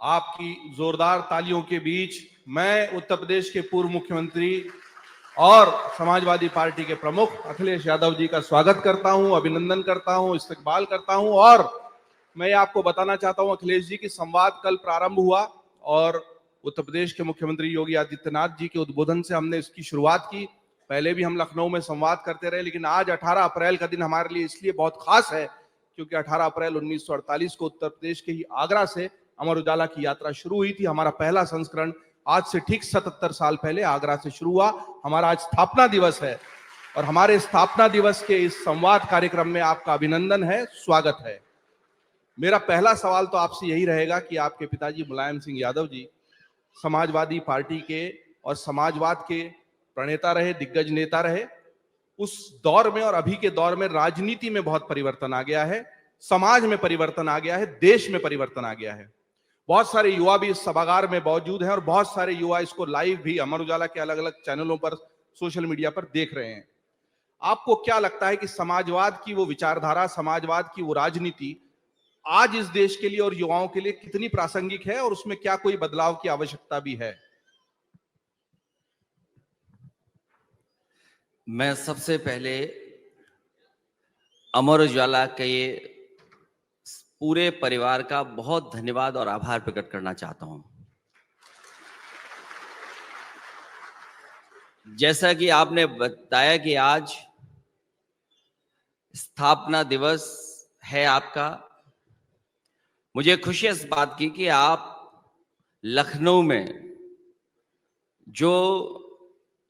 आपकी जोरदार तालियों के बीच मैं उत्तर प्रदेश के पूर्व मुख्यमंत्री और समाजवादी पार्टी के प्रमुख अखिलेश यादव जी का स्वागत करता हूं, अभिनंदन करता हूं, इस्तकबाल करता हूं। और मैं आपको बताना चाहता हूं अखिलेश जी की संवाद कल प्रारंभ हुआ और उत्तर प्रदेश के मुख्यमंत्री योगी आदित्यनाथ जी के उद्बोधन से हमने इसकी शुरुआत की। पहले भी हम लखनऊ में संवाद करते रहे, लेकिन आज 18 अप्रैल का दिन हमारे लिए इसलिए बहुत खास है क्योंकि 18 अप्रैल 1948 को उत्तर प्रदेश के ही आगरा से अमर उजाला की यात्रा शुरू हुई थी। हमारा पहला संस्करण आज से ठीक 77 साल पहले आगरा से शुरू हुआ। हमारा आज स्थापना दिवस है और हमारे स्थापना दिवस के इस संवाद कार्यक्रम में आपका अभिनंदन है, स्वागत है। मेरा पहला सवाल तो आपसे यही रहेगा कि आपके पिताजी मुलायम सिंह यादव जी समाजवादी पार्टी के और समाजवाद के प्रणेता रहे, दिग्गज नेता रहे। उस दौर में और अभी के दौर में राजनीति में बहुत परिवर्तन आ गया है, समाज में परिवर्तन आ गया है, देश में परिवर्तन आ गया है। बहुत सारे युवा भी इस सभागार में मौजूद हैं और बहुत सारे युवा इसको लाइव भी अमर उजाला के अलग अलग चैनलों पर, सोशल मीडिया पर देख रहे हैं। आपको क्या लगता है कि समाजवाद की वो विचारधारा, समाजवाद की वो राजनीति आज इस देश के लिए और युवाओं के लिए कितनी प्रासंगिक है और उसमें क्या कोई बदलाव की आवश्यकता भी है? मैं सबसे पहले अमर उजाला के पूरे परिवार का बहुत धन्यवाद और आभार प्रकट करना चाहता हूं। जैसा कि आपने बताया कि आज स्थापना दिवस है आपका, मुझे खुशी इस बात की कि आप लखनऊ में जो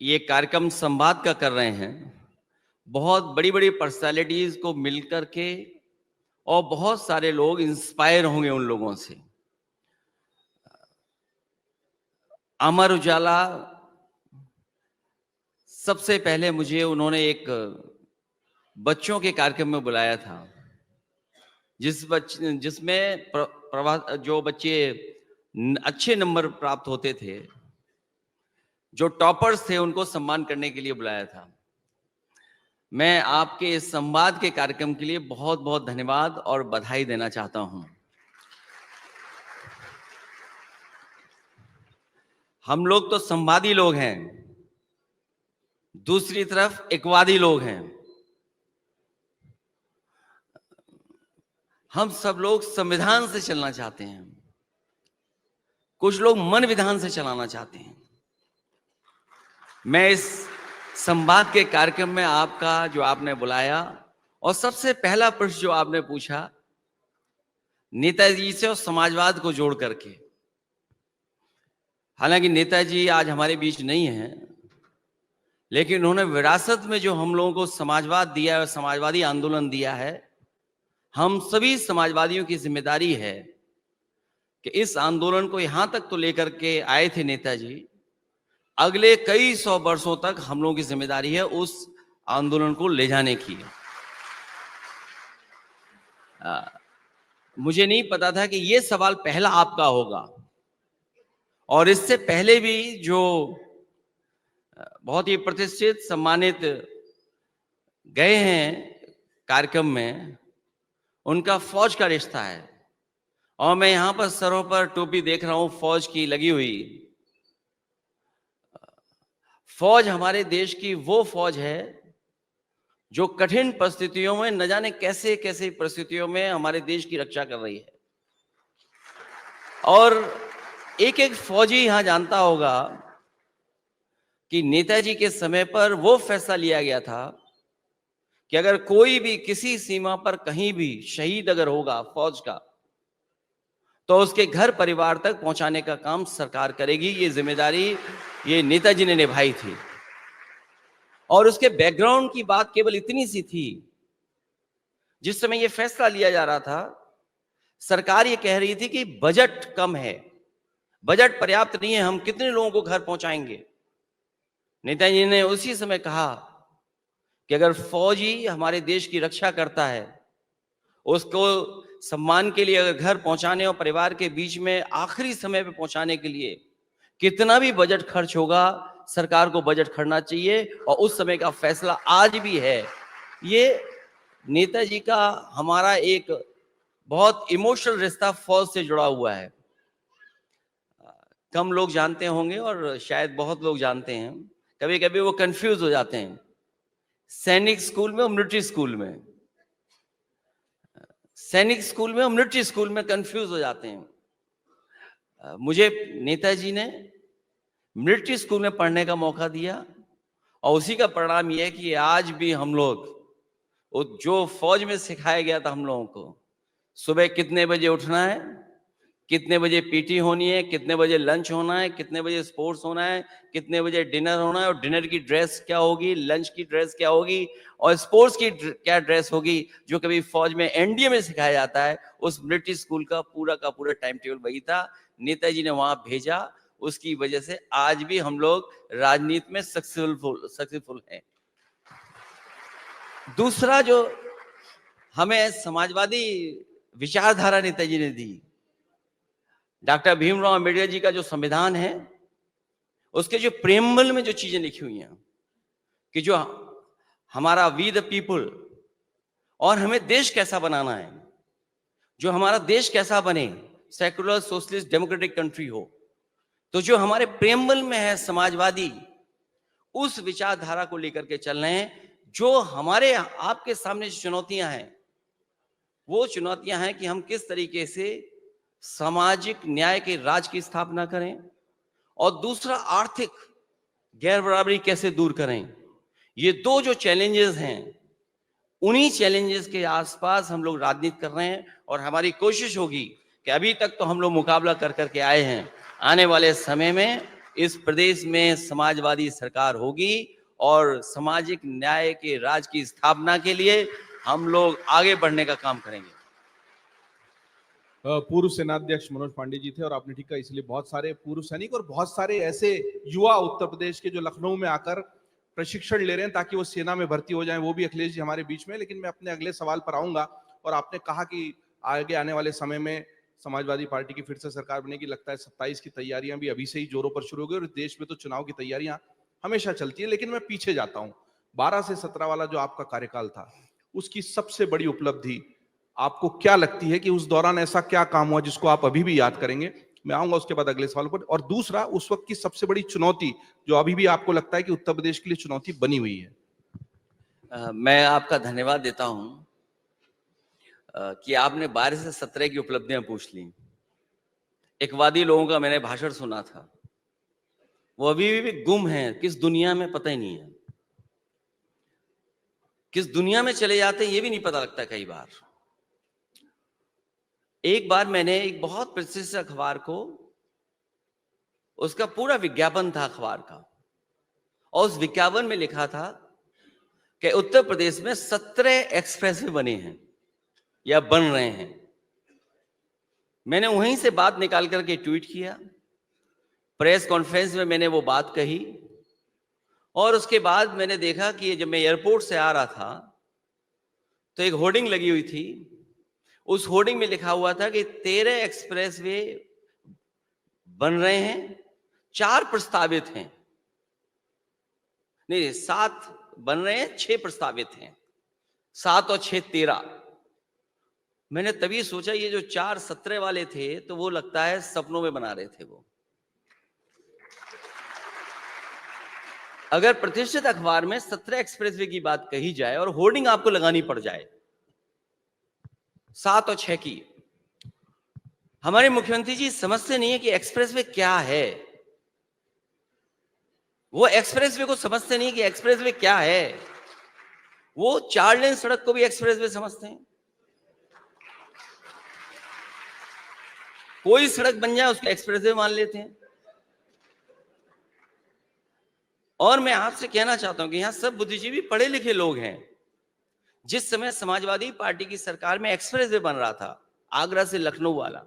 ये कार्यक्रम संवाद का कर रहे हैं, बहुत बड़ी बड़ी पर्सनालिटीज को मिलकर के, और बहुत सारे लोग इंस्पायर होंगे उन लोगों से। अमर उजाला सबसे पहले मुझे उन्होंने एक बच्चों के कार्यक्रम में बुलाया था, जिसमें जो बच्चे अच्छे नंबर प्राप्त होते थे, जो टॉपर्स थे, उनको सम्मान करने के लिए बुलाया था। मैं आपके इस संवाद के कार्यक्रम के लिए बहुत बहुत धन्यवाद और बधाई देना चाहता हूं। हम लोग तो संवादी लोग हैं, दूसरी तरफ एकवादी लोग हैं। हम सब लोग संविधान से चलना चाहते हैं, कुछ लोग मन विधान से चलाना चाहते हैं। मैं इस संवाद के कार्यक्रम में आपका जो आपने बुलाया और सबसे पहला प्रश्न जो आपने पूछा नेताजी से और समाजवाद को जोड़ करके, हालांकि नेताजी आज हमारे बीच नहीं हैं, लेकिन उन्होंने विरासत में जो हम लोगों को समाजवाद दिया है, समाजवादी आंदोलन दिया है, हम सभी समाजवादियों की जिम्मेदारी है कि इस आंदोलन को यहां तक तो लेकर के आए थे नेताजी, अगले कई सौ वर्षों तक हम लोगों की जिम्मेदारी है उस आंदोलन को ले जाने की। मुझे नहीं पता था कि ये सवाल पहला आपका होगा, और इससे पहले भी जो बहुत ही प्रतिष्ठित सम्मानित गए हैं कार्यक्रम में, उनका फौज का रिश्ता है। और मैं यहां पर सरों पर टोपी देख रहा हूं फौज की लगी हुई। फौज हमारे देश की वो फौज है जो कठिन परिस्थितियों में, न जाने कैसे कैसे परिस्थितियों में हमारे देश की रक्षा कर रही है। और एक एक फौजी यहां जानता होगा कि नेताजी के समय पर वो फैसला लिया गया था कि अगर कोई भी किसी सीमा पर कहीं भी शहीद अगर होगा फौज का, तो उसके घर परिवार तक पहुंचाने का काम सरकार करेगी। ये जिम्मेदारी ये नेताजी ने निभाई थी। और उसके बैकग्राउंड की बात केवल इतनी सी थी, जिस समय ये फैसला लिया जा रहा था, सरकार ये कह रही थी कि बजट कम है, बजट पर्याप्त नहीं है, हम कितने लोगों को घर पहुंचाएंगे। नेताजी ने उसी समय कहा कि अगर फौजी हमारे देश की रक्षा करता है, उसको सम्मान के लिए अगर घर पहुंचाने और परिवार के बीच में आखिरी समय पे पहुंचाने के लिए कितना भी बजट खर्च होगा, सरकार को बजट खर्चना चाहिए। और उस समय का फैसला आज भी है। ये नेताजी का हमारा एक बहुत इमोशनल रिश्ता फौज से जुड़ा हुआ है। कम लोग जानते होंगे और शायद बहुत लोग जानते हैं, कभी कभी वो कंफ्यूज हो जाते हैं सैनिक स्कूल में और मिलिट्री स्कूल में। सैनिक स्कूल में और मिलिट्री स्कूल में कंफ्यूज हो जाते हैं। मुझे नेताजी ने मिलिट्री स्कूल में पढ़ने का मौका दिया और उसी का परिणाम यह है कि आज भी हम लोग वो जो फौज में सिखाया गया था हम लोगों को, सुबह कितने बजे उठना है, कितने बजे पीटी होनी है, कितने बजे लंच होना है, कितने बजे स्पोर्ट्स होना है, कितने बजे डिनर होना है, और डिनर की ड्रेस क्या होगी, लंच की ड्रेस क्या होगी और स्पोर्ट्स की क्या ड्रेस होगी, जो कभी फौज में एनडीए में सिखाया जाता है, उस मिलिट्री स्कूल का पूरा टाइम टेबल वही था। नेताजी ने वहां भेजा, उसकी वजह से आज भी हम लोग राजनीति में सक्सेसफुल हैं। दूसरा जो हमें समाजवादी विचारधारा नेताजी ने दी, डॉक्टर भीमराव अंबेडकर जी का जो संविधान है, उसके जो प्रेम्बल में जो चीजें लिखी हुई हैं कि जो हमारा वी द पीपल और हमें देश कैसा बनाना है, जो हमारा देश कैसा बने, सेकुलर सोशलिस्ट डेमोक्रेटिक कंट्री हो, तो जो हमारे प्रेम्बल में है समाजवादी, उस विचारधारा को लेकर के चल रहे हैं। जो हमारे आपके सामने जो चुनौतियां हैं, वो चुनौतियां हैं कि हम किस तरीके से सामाजिक न्याय के राज की स्थापना करें और दूसरा आर्थिक गैर बराबरी कैसे दूर करें। ये दो जो चैलेंजेस हैं, उन्हीं चैलेंजेस के आसपास हम लोग राजनीति कर रहे हैं और हमारी कोशिश होगी कि अभी तक तो हम लोग मुकाबला कर करके आए हैं, आने वाले समय में इस प्रदेश में समाजवादी सरकार होगी और सामाजिक न्याय के राज की स्थापना के लिए हम लोग आगे बढ़ने का काम करेंगे। पूर्व सेनाध्यक्ष मनोज पांडे जी थे और आपने ठीक कहा, इसलिए बहुत सारे पूर्व सैनिक और बहुत सारे ऐसे युवा उत्तर प्रदेश के जो लखनऊ में आकर प्रशिक्षण ले रहे हैं ताकि वो सेना में भर्ती हो जाएं, वो भी अखिलेश जी हमारे बीच में। लेकिन मैं अपने अगले सवाल पर आऊंगा। और आपने कहा कि आगे आने वाले समय में समाजवादी पार्टी की फिर से सरकार बनेगी। लगता है 27 की तैयारियां भी अभी से ही जोरों पर शुरू हो गई और देश में तो चुनाव की तैयारियां हमेशा चलती है। लेकिन मैं पीछे जाता हूं, 12 से 17 वाला जो आपका कार्यकाल था, उसकी सबसे बड़ी उपलब्धि आपको क्या लगती है कि उस दौरान ऐसा क्या काम हुआ जिसको आप अभी भी याद करेंगे? मैं आऊंगा उसके बाद अगले सवाल पर। और दूसरा, उस वक्त की सबसे बड़ी चुनौती जो अभी भी आपको लगता है कि उत्तर प्रदेश के लिए चुनौती बनी हुई है। मैं आपका धन्यवाद देता हूं कि आपने 12 से 17 की उपलब्धियां पूछ ली। एक वादी लोगों का मैंने भाषण सुना था, वो अभी भी गुम है, किस दुनिया में पता ही नहीं है, किस दुनिया में चले जाते हैं ये भी नहीं पता लगता कई बार। एक बार मैंने एक बहुत प्रतिष्ठित अखबार को, उसका पूरा विज्ञापन था अखबार का, और उस विज्ञापन में लिखा था कि उत्तर प्रदेश में 17 एक्सप्रेसवे बने हैं या बन रहे हैं। मैंने वहीं से बात निकाल करके ट्वीट किया, प्रेस कॉन्फ्रेंस में मैंने वो बात कही, और उसके बाद मैंने देखा कि जब मैं एयरपोर्ट से आ रहा था तो एक होर्डिंग लगी हुई थी। उस होर्डिंग में लिखा हुआ था कि 13 एक्सप्रेसवे बन रहे हैं, 4 प्रस्तावित हैं, नहीं 7 बन रहे हैं, 6 प्रस्तावित हैं, 7 और 6 13। मैंने तभी सोचा ये जो 4 17 वाले थे तो वो लगता है सपनों में बना रहे थे वो। अगर प्रतिष्ठित अखबार में 17 एक्सप्रेसवे की बात कही जाए और होर्डिंग आपको लगानी पड़ जाए 7 और 6 की, हमारे मुख्यमंत्री जी समझते नहीं है कि एक्सप्रेसवे क्या है। वो एक्सप्रेसवे को समझते नहीं कि एक्सप्रेसवे क्या है। वो 4 लेन सड़क को भी एक्सप्रेसवे समझते हैं। कोई सड़क बन जाए उसको एक्सप्रेसवे मान लेते हैं। और मैं आपसे कहना चाहता हूं कि यहां सब बुद्धिजीवी पढ़े लिखे लोग हैं। जिस समय समाजवादी पार्टी की सरकार में एक्सप्रेसवे बन रहा था, आगरा से लखनऊ वाला,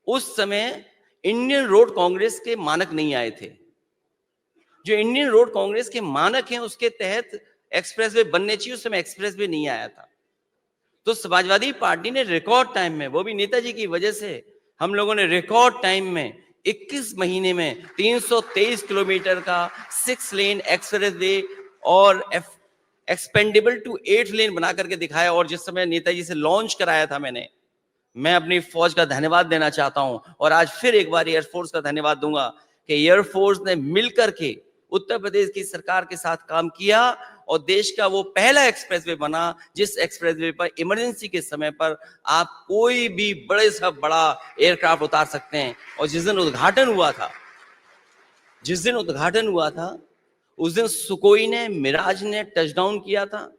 उस समय इंडियन रोड कांग्रेस के मानक नहीं आए थे। जो इंडियन रोड कांग्रेस के मानक हैं उसके तहत एक्सप्रेसवे बनने चाहिए, उस समय एक्सप्रेसवे नहीं आया था। तो समाजवादी पार्टी ने रिकॉर्ड टाइम में, वो भी नेताजी की वजह से, हम लोगों ने रिकॉर्ड टाइम में 21 महीने में 323 किलोमीटर का 6 लेन एक्सप्रेसवे और एक्सपेंडेबल टू 8 लेन बना करके दिखाया। और जिस समय नेताजी से लॉन्च कराया था मैंने, मैं अपनी फौज का धन्यवाद देना चाहता हूं और आज फिर एक बार एयरफोर्स का धन्यवाद दूंगा कि एयरफोर्स ने मिलकर के उत्तर प्रदेश की सरकार के साथ काम किया और देश का वो पहला एक्सप्रेसवे बना जिस एक्सप्रेसवे पर इमरजेंसी के समय पर आप कोई भी बड़े से बड़ा एयरक्राफ्ट उतार सकते हैं। और जिस दिन उद्घाटन हुआ था उस दिन सुकोई ने, मिराज ने टचडाउन किया था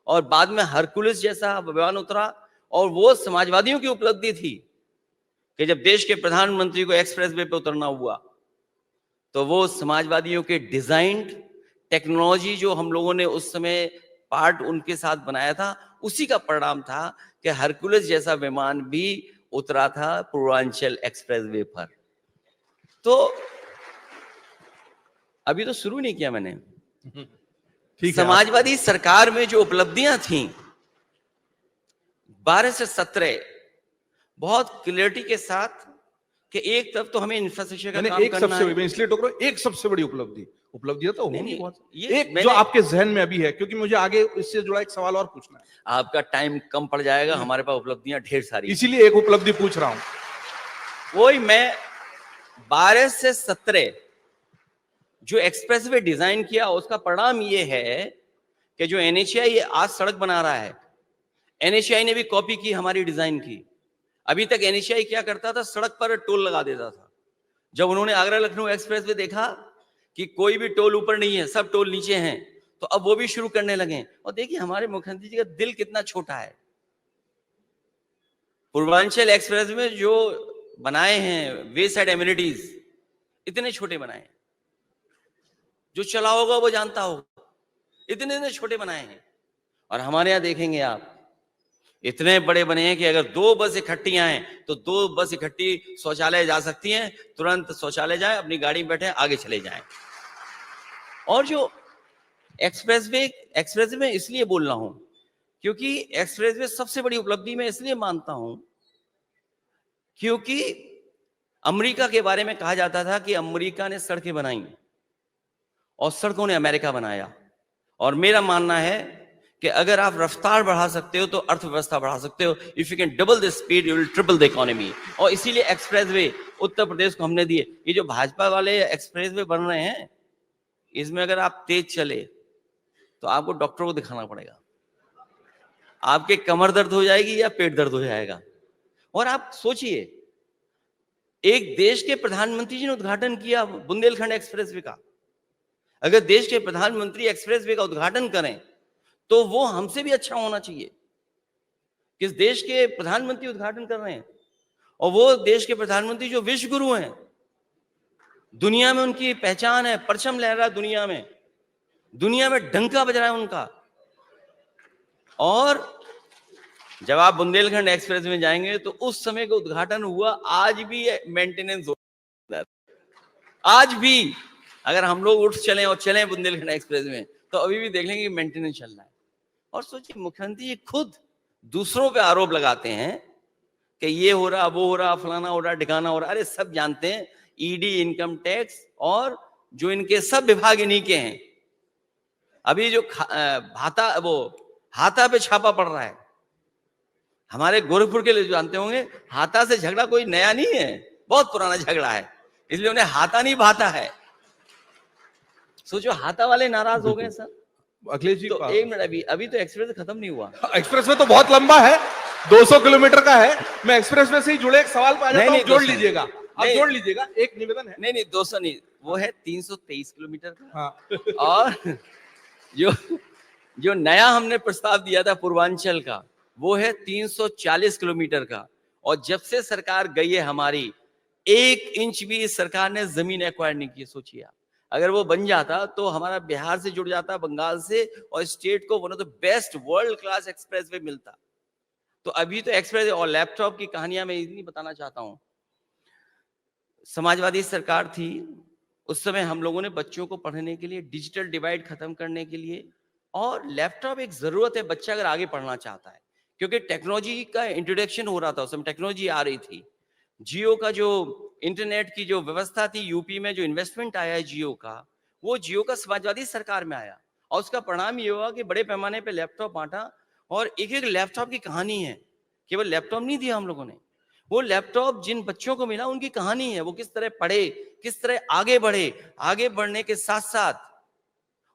और बाद में हरकुलिस जैसा विमान उतरा। और वो समाजवादियों की उपलब्धि थी कि जब देश के प्रधानमंत्री को एक्सप्रेसवे पे उतरना हुआ तो वो समाजवादियों के डिजाइन्ड टेक्नोलॉजी जो हम लोगों ने उस समय पार्ट उनके साथ बनाया था, उसी का परिणाम था कि हरकुलिस जैसा विमान भी उतरा था पूर्वांचल एक्सप्रेसवे पर। तो अभी तो शुरू नहीं किया मैंने। समाजवादी सरकार में जो उपलब्धियां थी 12 से 17 बहुत क्लियरिटी के साथ कि एक तरफ तो हमें इंफ्रास्ट्रक्चर का काम करना है। मैं इसलिए टोक रहा हूं, एक सबसे बड़ी उपलब्धि तो होगी बहुत। एक जो आपके जहन में अभी है, क्योंकि मुझे आगे इससे जुड़ा एक सवाल और पूछना है। आपका टाइम कम पड़ जाएगा, हमारे पास उपलब्धियां ढेर सारी, इसीलिए एक उपलब्धि पूछ रहा हूं। वही मैं 12 से 17 जो एक्सप्रेसवे डिजाइन किया उसका परिणाम ये है कि जो एनएचएआई आज सड़क बना रहा है, एनएचएआई ने भी कॉपी की हमारी डिजाइन की। अभी तक एनएचएआई क्या करता था, सड़क पर टोल लगा देता था। जब उन्होंने आगरा लखनऊ एक्सप्रेसवे देखा कि कोई भी टोल ऊपर नहीं है, सब टोल नीचे हैं, तो अब वो भी शुरू करने लगे। और देखिए हमारे मुख्यमंत्री जी का दिल कितना छोटा है। पूर्वांचल एक्सप्रेस में जो बनाए हैं वे साइड एमिनिटीज इतने छोटे बनाए हैं, जो चला होगा वो जानता होगा, इतने छोटे बनाए हैं। और हमारे यहां देखेंगे आप इतने बड़े बने हैं कि अगर 2 बस इकट्ठी आए तो 2 बस इकट्ठी शौचालय जा सकती हैं, तुरंत शौचालय जाए, अपनी गाड़ी में बैठे आगे चले जाएं। और जो एक्सप्रेसवे में इसलिए बोल रहा हूं क्योंकि एक्सप्रेसवे सबसे बड़ी उपलब्धि मैं इसलिए मानता हूं क्योंकि अमेरिका के बारे में कहा जाता था कि अमेरिका ने सड़कें बनाई और सड़कों ने अमेरिका बनाया। और मेरा मानना है कि अगर आप रफ्तार बढ़ा सकते हो तो अर्थव्यवस्था बढ़ा सकते हो। If you can double the speed you will triple the economy. और इसीलिए एक्सप्रेसवे उत्तर प्रदेश को हमने दिए। ये जो भाजपा वाले एक्सप्रेसवे बन रहे हैं, इसमें अगर आप तेज चले तो आपको डॉक्टर को दिखाना पड़ेगा, आपके कमर दर्द हो जाएगी या पेट दर्द हो जाएगा। और आप सोचिए, एक देश के प्रधानमंत्री जी ने उद्घाटन किया बुंदेलखंड एक्सप्रेसवे का। अगर देश के प्रधानमंत्री एक्सप्रेसवे का उद्घाटन करें तो वो हमसे भी अच्छा होना चाहिए। किस देश के प्रधानमंत्री उद्घाटन कर रहे हैं, और वो देश के प्रधानमंत्री जो विश्व गुरु हैं, दुनिया में उनकी पहचान है, परचम लहरा दुनिया में डंका बज रहा है उनका। और जब आप बुंदेलखंड एक्सप्रेस में जाएंगे तो उस समय का उद्घाटन हुआ, आज भी मेंटेनेंस हो रहा है। आज भी अगर हम लोग उठ चले और चले बुंदेलखंड एक्सप्रेस में तो अभी भी देख लेंगे मेंटेनेंस चल रहा है। और सोचिए, मुख्यमंत्री जी खुद दूसरों पे आरोप लगाते हैं कि ये हो रहा, वो हो रहा, फलाना हो रहा, ठिकाना हो रहा। अरे सब जानते हैं, ईडी, इनकम टैक्स और जो इनके सब विभाग इन्हीं के हैं। अभी जो हाथा पे छापा पड़ रहा है, हमारे गोरखपुर के लोग जानते होंगे, हाथा से झगड़ा कोई नया नहीं है, बहुत पुराना झगड़ा है, इसलिए उन्हें हाथा नहीं भाता है। सोचो, हाथा वाले नाराज हो गए सर। अखिलेश जी, तो एक मिनट, अभी तो एक्सप्रेस खत्म नहीं हुआ। एक्सप्रेसवे तो बहुत लंबा है, 200 किलोमीटर का है। मैं एक्सप्रेसवे से ही जुड़े एक सवाल पे आ जाता हूं, जोड़ लीजिएगा, आप जोड़ लीजिएगा। एक निवेदन है। नहीं 200 नहीं, वो है 323 किलोमीटर का। हाँ। और जो नया हमने प्रस्ताव दिया था पूर्वांचल का, वो है 340 किलोमीटर का। और जब से सरकार गई है हमारी, 1 इंच भी इस सरकार ने जमीन एक्वायर नहीं की। सोचिए आप, अगर वो बन जाता तो हमारा बिहार से जुड़ जाता, बंगाल से, और स्टेट को one of the best world class expressway मिलता। तो अभी तो एक्सप्रेस और लैपटॉप की कहानियां मैं इतनी बताना चाहता हूं। समाजवादी सरकार थी उस समय, हम लोगों ने बच्चों को पढ़ने के लिए, डिजिटल डिवाइड खत्म करने के लिए, और लैपटॉप एक जरूरत है बच्चा अगर आगे पढ़ना चाहता है, क्योंकि टेक्नोलॉजी का इंट्रोडक्शन हो रहा था उस समय, टेक्नोलॉजी आ रही थी। जियो का जो इंटरनेट की जो व्यवस्था थी, यूपी में जो इन्वेस्टमेंट आया है जियो का, वो जियो का समाजवादी सरकार में आया। और उसका परिणाम ये हुआ कि बड़े पैमाने पे लैपटॉप बांटा, और एक एक लैपटॉप की कहानी है। केवल लैपटॉप नहीं दिया हम लोगों ने, वो लैपटॉप जिन बच्चों को मिला उनकी कहानी है, वो किस तरह पढ़े, किस तरह आगे बढ़े, आगे बढ़ने के साथ साथ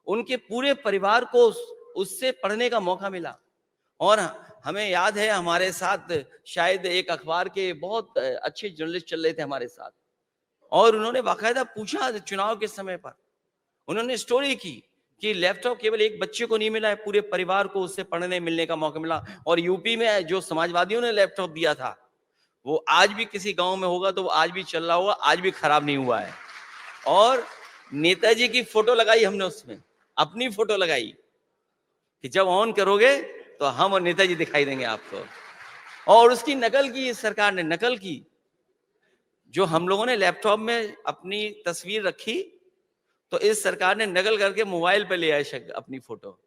उनके पूरे परिवार को उससे पढ़ने का मौका मिला। और हमें याद है हमारे साथ शायद एक अखबार के बहुत अच्छे जर्नलिस्ट चल रहे थे हमारे साथ, और उन्होंने बाकायदा पूछा चुनाव के समय पर, उन्होंने स्टोरी की कि लैपटॉप केवल एक बच्चे को नहीं मिला है, पूरे परिवार को उससे पढ़ने मिलने का मौका मिला। और यूपी में जो समाजवादियों ने लैपटॉप दिया था वो आज भी किसी गांव में होगा तो वो आज भी चल रहा होगा, आज भी खराब नहीं हुआ है। और नेताजी की फोटो लगाई हमने उसमें, अपनी फोटो लगाई कि जब ऑन करोगे तो हम और नेताजी दिखाई देंगे आपको, और उसकी नकल की इस सरकार ने, नकल की। जो हम लोगों ने लैपटॉप में अपनी तस्वीर रखी तो इस सरकार ने नकल करके मोबाइल पे ले आए अपनी फोटो,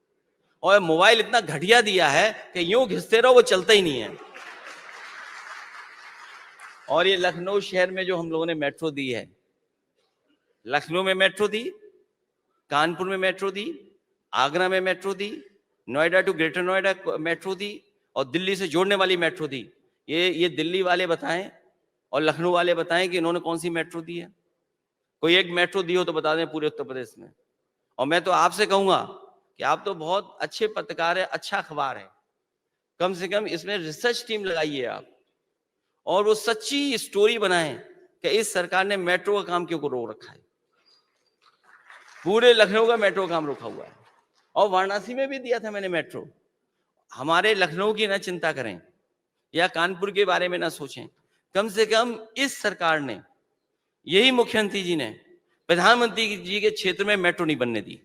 और मोबाइल इतना घटिया दिया है कि यूं घिसते रहो वो चलता ही नहीं है। और ये लखनऊ शहर में जो हम लोगों ने मेट्रो दी है, लखनऊ में मेट्रो दी, कानपुर में मेट्रो दी, आगरा में मेट्रो दी, Noida to Greater Noida metro दी, और दिल्ली से जोड़ने वाली मेट्रो दी। ये दिल्ली वाले बताएं और लखनऊ वाले बताएं कि इन्होंने कौन सी मेट्रो दी है। कोई एक मेट्रो दी हो तो बता दें पूरे उत्तर प्रदेश में। और मैं तो आपसे कहूंगा कि आप तो बहुत अच्छे पत्रकार है, अच्छा अखबार है, कम से कम इसमें रिसर्च टीम लगाइए आप, और वो सच्ची स्टोरी बनाएं कि इस सरकार ने मेट्रो का काम क्यों को रोक रखा है। पूरे लखनऊ का मेट्रो काम रोका हुआ है, और वाराणसी में भी दिया था मैंने मेट्रो। हमारे लखनऊ की ना चिंता करें या कानपुर के बारे में ना सोचें, कम से कम इस सरकार ने, यही मुख्यमंत्री जी ने प्रधानमंत्री जी के क्षेत्र में मेट्रो नहीं बनने दी।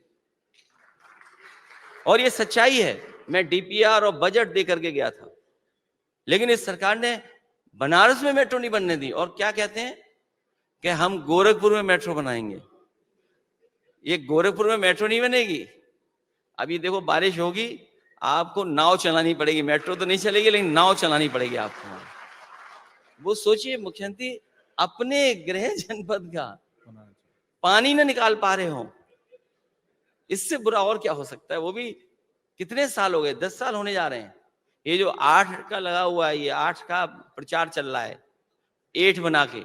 और ये सच्चाई है, मैं डीपीआर और बजट दे करके गया था, लेकिन इस सरकार ने बनारस में मेट्रो नहीं बनने दी। और क्या कहते हैं कि हम गोरखपुर में मेट्रो बनाएंगे। ये गोरखपुर में मेट्रो नहीं बनेगी। अभी देखो बारिश होगी, आपको नाव चलानी पड़ेगी, मेट्रो तो नहीं चलेगी लेकिन नाव चलानी पड़ेगी आपको। वो सोचिए मुख्यमंत्री अपने गृह जनपद का पानी ना निकाल पा रहे हो, इससे बुरा और क्या हो सकता है। वो भी कितने साल हो गए, 10 साल होने जा रहे हैं। ये जो 8 का लगा हुआ है, ये 8 का प्रचार चल रहा है, 8 बना के।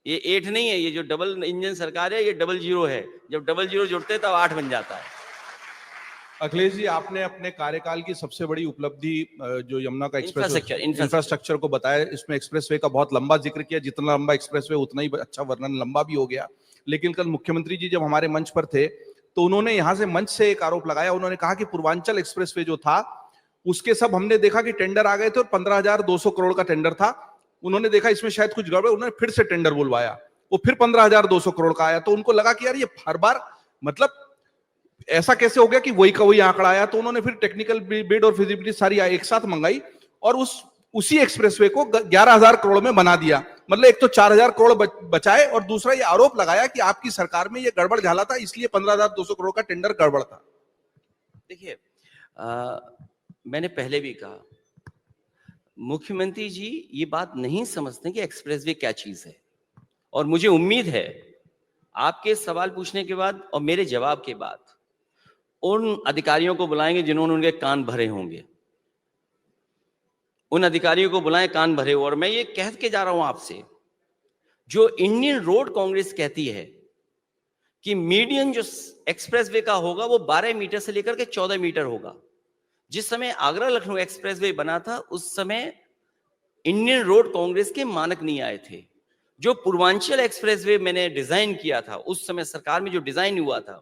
ये 8 नहीं है, ये जो डबल इंजन सरकार है ये 00 है। जब 00 जुड़ते हैं तब 8 बन जाता है। अखिलेश जी, आपने अपने कार्यकाल की सबसे बड़ी उपलब्धि जो यमुना का इंफ्रास्ट्रक्चर को बताया, इसमें एक्सप्रेसवे का बहुत लंबा जिक्र किया। जितना लंबा एक्सप्रेसवे उतना ही अच्छा वर्णन लंबा भी हो गया। लेकिन कल मुख्यमंत्री जी जब हमारे मंच पर थे तो उन्होंने यहां से मंच से एक आरोप लगाया। उन्होंने कहा कि पूर्वांचल एक्सप्रेसवे जो था उसके सब हमने देखा कि टेंडर आ गए थे और 15,200 करोड़ का टेंडर था। उन्होंने देखा इसमें शायद कुछ गड़बड़, उन्होंने फिर से टेंडर बुलवाया, वो फिर 15,200 करोड़ का आया। तो उनको लगा कि यार ये हर बार मतलब ऐसा कैसे हो गया कि वही का वही आंकड़ा आया। तो उन्होंने फिर टेक्निकल बिड और फिजिबिलिटी सारी एक साथ मंगाई और उसी एक्सप्रेसवे को 11,000 करोड़ में बना दिया। मतलब एक तो 4,000 करोड़ बचाए और दूसरा ये आरोप लगाया कि आपकी सरकार में ये गड़बड़ झाला था, इसलिए 15,200 करोड़ का टेंडर गड़बड़ था। देखिए, मैंने पहले भी कहा, मुख्यमंत्री जी ये बात नहीं समझते कि एक्सप्रेसवे क्या चीज है। और मुझे उम्मीद है आपके सवाल पूछने के बाद और मेरे जवाब के बाद उन अधिकारियों को बुलाएंगे जिन्होंने उनके कान भरे होंगे, उन अधिकारियों को बुलाएं कान भरे हो। और मैं ये कह के जा रहा हूं आपसे, जो इंडियन रोड कांग्रेस कहती है कि मीडियन जो एक्सप्रेसवे का होगा वो 12 मीटर से लेकर के 14 मीटर होगा। जिस समय आगरा लखनऊ एक्सप्रेसवे बना था उस समय इंडियन रोड कांग्रेस के मानक नहीं आए थे। जो पूर्वांचल एक्सप्रेसवे मैंने डिजाइन किया था उस समय सरकार में जो डिजाइन हुआ था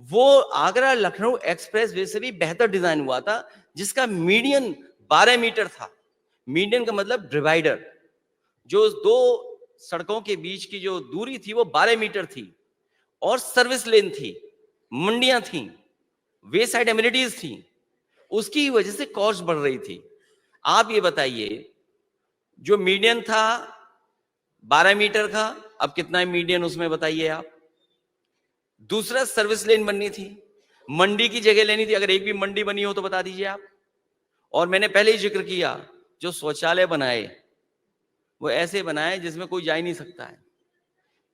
वो आगरा लखनऊ एक्सप्रेसवे से भी बेहतर डिजाइन हुआ था, जिसका मीडियन 12 मीटर था। मीडियन का मतलब डिवाइडर, जो दो सड़कों के बीच की जो दूरी थी वो 12 मीटर थी, और सर्विस लेन थी, मंडियां थी, वे साइड एमिनिटीज थी। उसकी वजह से कॉस्ट बढ़ रही थी। आप ये बताइए, जो मीडियन था 12 मीटर का, अब कितना है मीडियन उसमें बताइए आप। दूसरा, सर्विस लेन बननी थी, मंडी की जगह लेनी थी। अगर एक भी मंडी बनी हो तो बता दीजिए आप। और मैंने पहले ही जिक्र किया, जो शौचालय बनाए वो ऐसे बनाए जिसमें कोई जा ही नहीं सकता है।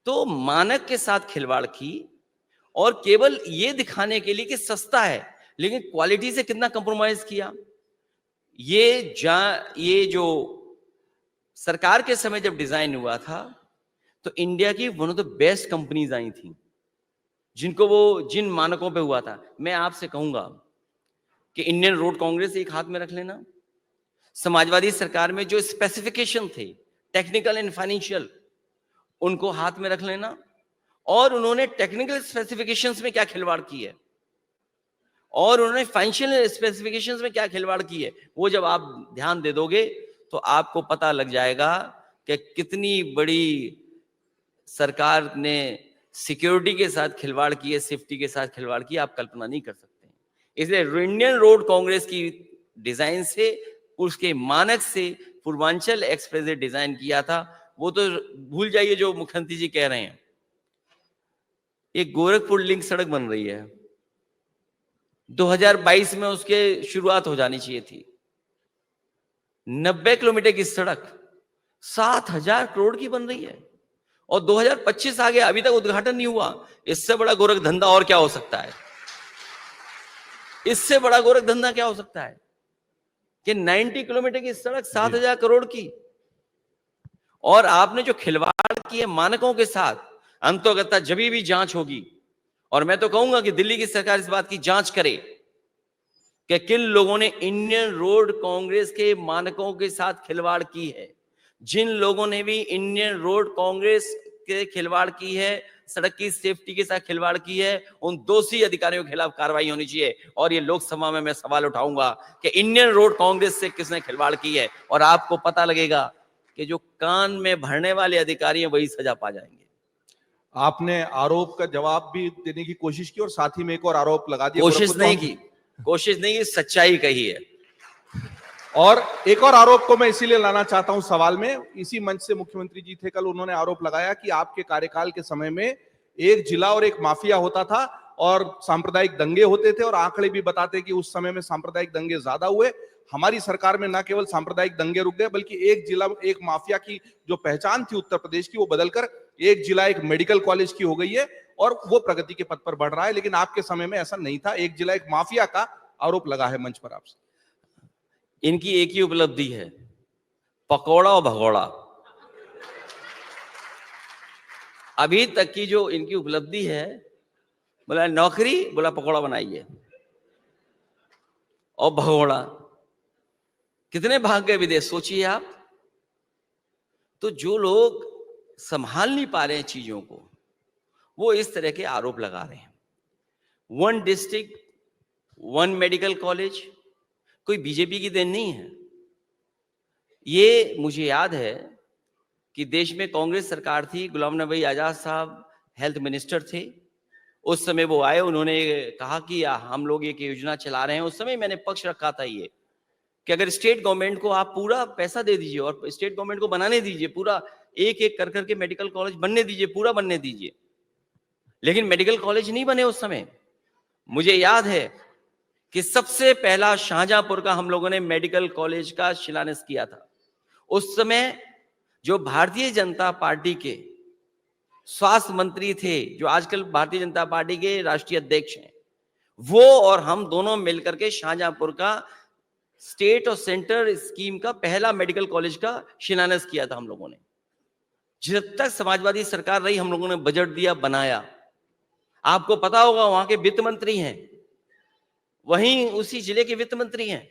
तो मानक के साथ खिलवाड़ की, और केवल ये दिखाने के लिए कि सस्ता है, लेकिन क्वालिटी से कितना कंप्रोमाइज किया। ये जो सरकार के समय जब डिजाइन हुआ था तो इंडिया की one of the best companies आई थी जिनको वो जिन मानकों पे हुआ था। मैं आपसे कहूंगा कि इंडियन रोड कांग्रेस एक हाथ में रख लेना, समाजवादी सरकार में जो स्पेसिफिकेशन थे टेक्निकल एंड फाइनेंशियल उनको हाथ में रख लेना, और उन्होंने टेक्निकल स्पेसिफिकेशंस में क्या खिलवाड़ की है और उन्होंने फाइनेंशियल स्पेसिफिकेशंस में क्या खिलवाड़ की है, वो जब आप ध्यान दे दोगे तो आपको पता लग जाएगा कि कितनी बड़ी सरकार ने सिक्योरिटी के साथ खिलवाड़ की है, सेफ्टी के साथ खिलवाड़ की, आप कल्पना नहीं कर सकते। इसलिए इंडियन रोड कांग्रेस की डिजाइन से, उसके मानक से पूर्वांचल एक्सप्रेस डिजाइन किया था। वो तो भूल जाइए जो मुख्यमंत्री जी कह रहे हैं। एक गोरखपुर लिंक सड़क बन रही है, 2022 में उसके शुरुआत हो जानी चाहिए थी। 90 किलोमीटर की सड़क 7,000 करोड़ की बन रही है और 2025 आ गया, अभी तक उद्घाटन नहीं हुआ। इससे बड़ा गोरख धंधा और क्या हो सकता है? इससे बड़ा गोरख धंधा क्या हो सकता है कि 90 किलोमीटर की सड़क 7,000 करोड़ की, और आपने जो खिलवाड़ की है मानकों के साथ, अंतोगत्ता जब भी जांच होगी, और मैं तो कहूंगा कि दिल्ली की सरकार इस बात की जांच करे कि किन लोगों ने इंडियन रोड कांग्रेस के मानकों के साथ खिलवाड़ की है। जिन लोगों ने भी इंडियन रोड कांग्रेस के खिलवाड़ की है, सड़क की सेफ्टी के साथ खिलवाड़ की है, उन दोषी अधिकारियों के खिलाफ कार्रवाई होनी चाहिए। और ये लोकसभा में मैं सवाल उठाऊंगा कि इंडियन रोड कांग्रेस से किसने खिलवाड़ की है, और आपको पता लगेगा कि जो कान में भरने वाले अधिकारी हैं वही सजा पा जाएंगे। आपने आरोप का जवाब भी देने की कोशिश की और साथ ही में एक और आरोप लगा दिया। कोशिश नहीं की, सच्चाई कही है। और एक और आरोप को मैं इसीलिए लाना चाहता हूं सवाल में, इसी मंच से मुख्यमंत्री जी थे कल, उन्होंने आरोप लगाया कि आपके कार्यकाल के समय में एक जिला और एक माफिया होता था और सांप्रदायिक दंगे होते थे, और आंकड़े भी बताते कि उस समय में सांप्रदायिक दंगे ज्यादा हुए। हमारी सरकार में न केवल सांप्रदायिक दंगे रुक गए, बल्कि एक जिला एक माफिया की जो पहचान थी उत्तर प्रदेश की, वो बदलकर एक जिला एक मेडिकल कॉलेज की हो गई है और वो प्रगति के पथ पर बढ़ रहा है। लेकिन आपके समय में ऐसा नहीं था, एक जिला एक माफिया का आरोप लगा है मंच पर आपसे। इनकी एक ही उपलब्धि है, पकौड़ा और भगौड़ा। अभी तक की जो इनकी उपलब्धि है, बोला नौकरी, बोला पकौड़ा बनाइए और भगौड़ा। कितने भाग गए विदेश, सोचिए आप। तो जो लोग संभाल नहीं पा रहे हैं चीजों को, वो इस तरह के आरोप लगा रहे हैं। 1 डिस्ट्रिक्ट 1 मेडिकल कॉलेज कोई बीजेपी की देन नहीं है। ये मुझे याद है कि देश में कांग्रेस सरकार थी, गुलाम नबी आजाद साहब हेल्थ मिनिस्टर थे। उस समय वो आए, उन्होंने कहा कि हम लोग एक योजना चला रहे हैं। उस समय मैंने पक्ष रखा था ये कि अगर स्टेट गवर्नमेंट को आप पूरा पैसा दे दीजिए और स्टेट गवर्नमेंट को बनाने दीजिए, पूरा एक एक कर करके मेडिकल कॉलेज बनने दीजिए, पूरा बनने दीजिए। लेकिन मेडिकल कॉलेज नहीं बने उस समय। मुझे याद है कि सबसे पहला शाहजहांपुर का हम लोगों ने मेडिकल कॉलेज का शिलान्यास किया था। उस समय जो भारतीय जनता पार्टी के स्वास्थ्य मंत्री थे, जो आजकल भारतीय जनता पार्टी के राष्ट्रीय अध्यक्ष हैं, वो और हम दोनों मिलकर के शाहजहांपुर का स्टेट और सेंटर स्कीम का पहला मेडिकल कॉलेज का शिलान्यास किया था हम लोगों ने। जब तक समाजवादी सरकार रही, हम लोगों ने बजट दिया, बनाया। आपको पता होगा वहां के वित्त मंत्री हैं, वहीं उसी जिले के वित्त मंत्री हैं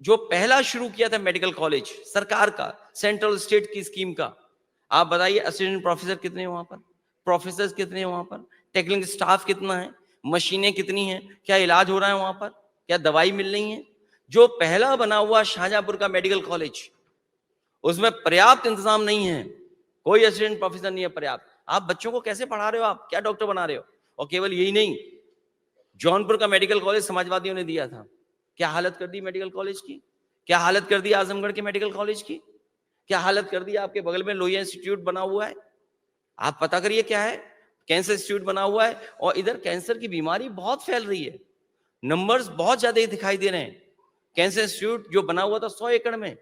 जो पहला शुरू किया था मेडिकल कॉलेज सरकार का, सेंट्रल स्टेट की स्कीम का। आप बताइए असिस्टेंट प्रोफेसर कितने हैं वहां पर, प्रोफेसर कितने हैं वहां पर, टेक्निकल स्टाफ कितना है, मशीनें कितनी हैं, क्या इलाज हो रहा है वहां पर, क्या दवाई मिल रही है। जो पहला बना हुआ शाहजहांपुर का मेडिकल कॉलेज, उसमें पर्याप्त इंतजाम नहीं है, कोई असिस्टेंट प्रोफेसर नहीं है पर्याप्त। आप बच्चों को कैसे पढ़ा रहे हो, आप क्या डॉक्टर बना रहे हो। और केवल यही नहीं, जौनपुर का मेडिकल कॉलेज समाजवादियों ने दिया था, क्या हालत कर दी मेडिकल कॉलेज की, क्या हालत कर दी आजमगढ़ के मेडिकल कॉलेज की, क्या हालत कर दी आपके बगल में लोहिया इंस्टीट्यूट बना हुआ है। आप पता करिए क्या है, कैंसर इंस्टीट्यूट बना हुआ है, और इधर कैंसर की बीमारी बहुत फैल रही है, नंबर्स बहुत ज्यादा दिखाई दे रहे हैं। कैंसर इंस्टीट्यूट जो बना हुआ था 100 एकड़ में,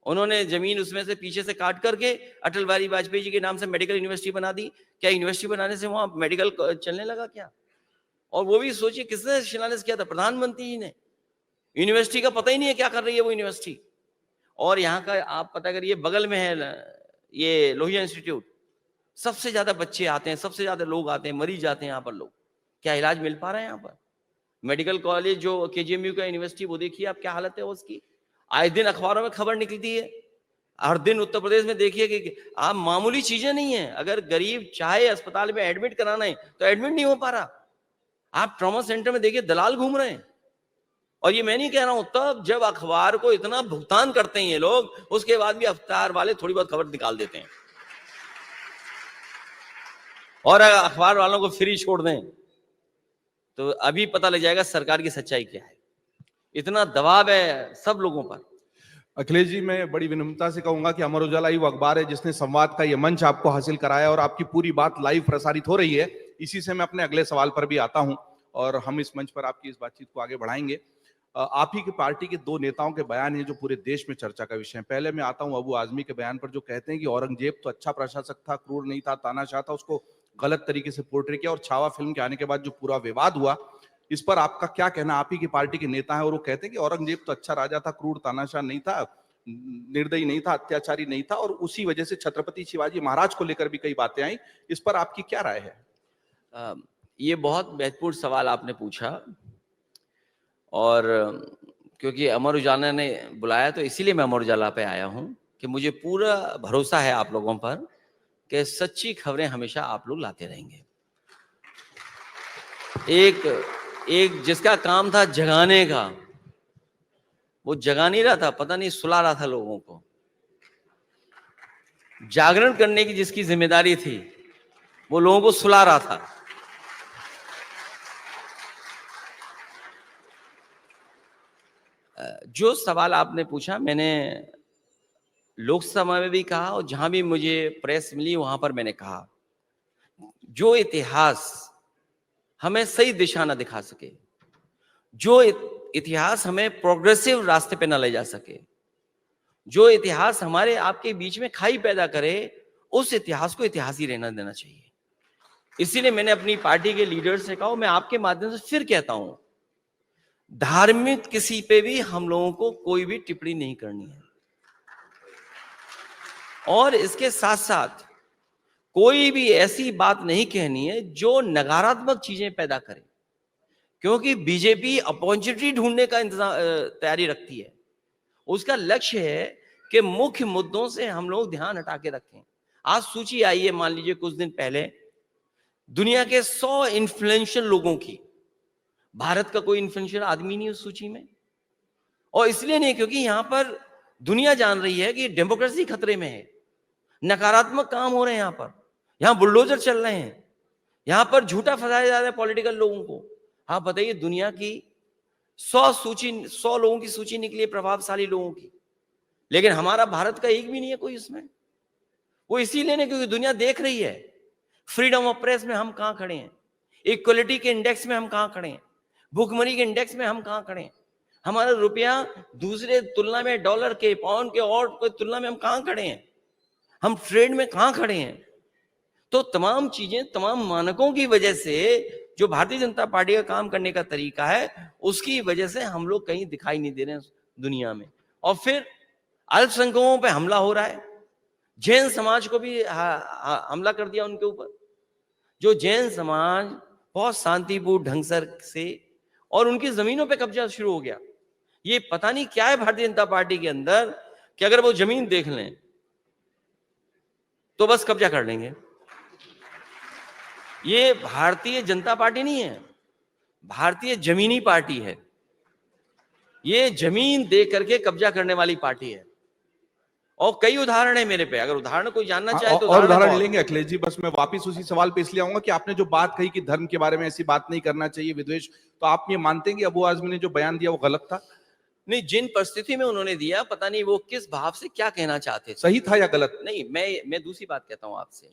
उन्होंने जमीन उसमें से पीछे से काट करके अटल बिहारी वाजपेयी जी के नाम से मेडिकल यूनिवर्सिटी बना दी। क्या यूनिवर्सिटी बनाने से वहां मेडिकल चलने लगा क्या? और वो भी सोचिए किसने शिलान्यास किया था, प्रधानमंत्री जी ने। यूनिवर्सिटी का पता ही नहीं है क्या कर रही है वो यूनिवर्सिटी। और यहाँ का आप पता करिए, बगल में है ये लोहिया इंस्टीट्यूट, सबसे ज्यादा बच्चे आते हैं, सबसे ज्यादा लोग आते हैं, मरीज आते हैं यहाँ पर लोग। क्या इलाज मिल पा रहा है यहाँ पर? मेडिकल कॉलेज जो केजीएमयू का यूनिवर्सिटी, वो देखिए आप क्या हालत है उसकी। आए दिन अखबारों में खबर निकलती है, हर दिन उत्तर प्रदेश में देखिए कि आप मामूली चीजें नहीं है, अगर गरीब चाहे अस्पताल में एडमिट कराना है तो एडमिट नहीं हो पा रहा। आप ट्रॉमा सेंटर में देखिए दलाल घूम रहे हैं। और ये मैं नहीं कह रहा हूं, तब जब अखबार को इतना भुगतान करते हैं ये लोग, उसके बाद भी अखबार वाले थोड़ी बहुत खबर निकाल देते हैं। और अगर अखबार वालों को फ्री छोड़ दें तो अभी पता लग जाएगा सरकार की सच्चाई क्या है। इतना दबाव है सब लोगों पर। अखिलेश जी, मैं बड़ी विनम्रता से कहूंगा कि अमर उजाला ही वो अखबार है जिसने संवाद का ये मंच आपको हासिल कराया और आपकी पूरी बात लाइव प्रसारित हो रही है। इसी से मैं अपने अगले सवाल पर भी आता हूं और हम इस मंच पर आपकी इस बातचीत को आगे बढ़ाएंगे। आप ही की पार्टी के दो नेताओं के बयान हैं जो पूरे देश में चर्चा का विषय है। पहले मैं आता हूं अबू आजमी के बयान पर, जो कहते हैं कि औरंगजेब तो अच्छा प्रशासक था, क्रूर नहीं था, तानाशाह था, उसको गलत तरीके से पोर्ट्रे किया। और छावा फिल्म के आने के बाद जो पूरा विवाद हुआ, इस पर आपका क्या कहना? आप ही की पार्टी के नेता है और वो कहते हैं कि औरंगजेब तो अच्छा राजा था, क्रूर तानाशाह नहीं था, निर्दयी नहीं था, अत्याचारी नहीं था, और उसी वजह से छत्रपति शिवाजी महाराज को लेकर भी कई बातें आई। इस पर आपकी क्या राय है? ये बहुत महत्वपूर्ण सवाल आपने पूछा, और क्योंकि अमर उजाला ने बुलाया तो इसीलिए मैं अमर उजाला पे आया हूं कि मुझे पूरा भरोसा है आप लोगों पर कि सच्ची खबरें हमेशा आप लोग लाते रहेंगे। एक जिसका काम था जगाने का, वो जगा नहीं रहा था, पता नहीं सुला रहा था लोगों को। जागरण करने की जिसकी जिम्मेदारी थी, वो लोगों को सुला रहा था। जो सवाल आपने पूछा, मैंने लोकसभा में भी कहा और जहां भी मुझे प्रेस मिली वहां पर मैंने कहा, जो इतिहास हमें सही दिशा न दिखा सके, जो इतिहास हमें प्रोग्रेसिव रास्ते पे न ले जा सके, जो इतिहास हमारे आपके बीच में खाई पैदा करे, उस इतिहास को इतिहास ही रहना देना चाहिए। इसीलिए मैंने अपनी पार्टी के लीडर से कहा, मैं आपके माध्यम से फिर कहता हूं, धार्मिक किसी पे भी हम लोगों को कोई भी टिप्पणी नहीं करनी है। और इसके साथ साथ कोई भी ऐसी बात नहीं कहनी है जो नकारात्मक चीजें पैदा करे, क्योंकि बीजेपी अपॉर्चुनिटी ढूंढने का तैयारी रखती है। उसका लक्ष्य है कि मुख्य मुद्दों से हम लोग ध्यान हटा के रखें। आज सूची आई है, मान लीजिए कुछ दिन पहले, दुनिया के 100 इन्फ्लुएंशियल लोगों की, भारत का कोई इन्फ्लुएंशियल आदमी नहीं उस सूची में। और इसलिए नहीं क्योंकि यहां पर दुनिया जान रही है कि डेमोक्रेसी खतरे में है, नकारात्मक काम हो रहे हैं, यहां बुलडोजर चल रहे हैं, यहां पर झूठा फंसाया जा रहा है पॉलिटिकल लोगों को। आप बताइए, दुनिया की 100 लोगों की सूची निकली है, प्रभावशाली लोगों की, लेकिन हमारा भारत का एक भी नहीं है कोई इसमें। वो इसीलिए नहीं क्योंकि दुनिया देख रही है फ्रीडम ऑफ प्रेस में हम कहां खड़े हैं, इक्वलिटी के इंडेक्स में हम कहां खड़े हैं, भुखमरी के इंडेक्स में हम कहां खड़े हैं, हमारा रुपया दूसरे तुलना में, डॉलर के, पाउंड के और कोई तुलना में हम कहां खड़े हैं, हम ट्रेड में कहां खड़े हैं। तो तमाम चीजें, तमाम मानकों की वजह से, जो भारतीय जनता पार्टी का काम करने का तरीका है, उसकी वजह से हम लोग कहीं दिखाई नहीं दे रहे हैं दुनिया में। और फिर अल्पसंख्यकों पे हमला हो रहा है, जैन समाज को भी हमला कर दिया उनके ऊपर। जो जैन समाज बहुत शांतिपूर्ण ढंग से, और उनकी जमीनों पे कब्जा शुरू हो गया। ये पता नहीं क्या है भारतीय जनता पार्टी के अंदर कि अगर वो जमीन देख लें तो बस कब्जा कर लेंगे। ये भारतीय जनता पार्टी नहीं है, भारतीय जमीनी पार्टी है। ये जमीन दे करके कब्जा करने वाली पार्टी है। और कई उदाहरण है मेरे पे, अगर उदाहरण कोई जानना चाहे तो और उदाहरण लेंगे अखिलेश जी। बस मैं वापस उसी सवाल पे इसलिए आऊंगा कि आपने जो बात कही कि धर्म के बारे में ऐसी बात नहीं करना चाहिए, विद्वेष, तो आप ये मानते हैं कि अबू आजमी ने जो बयान दिया वो गलत था? नहीं, जिन परिस्थिति में उन्होंने दिया, पता नहीं वो किस भाव से क्या कहना चाहते थे। सही था या गलत? नहीं, मैं दूसरी बात कहता हूं आपसे।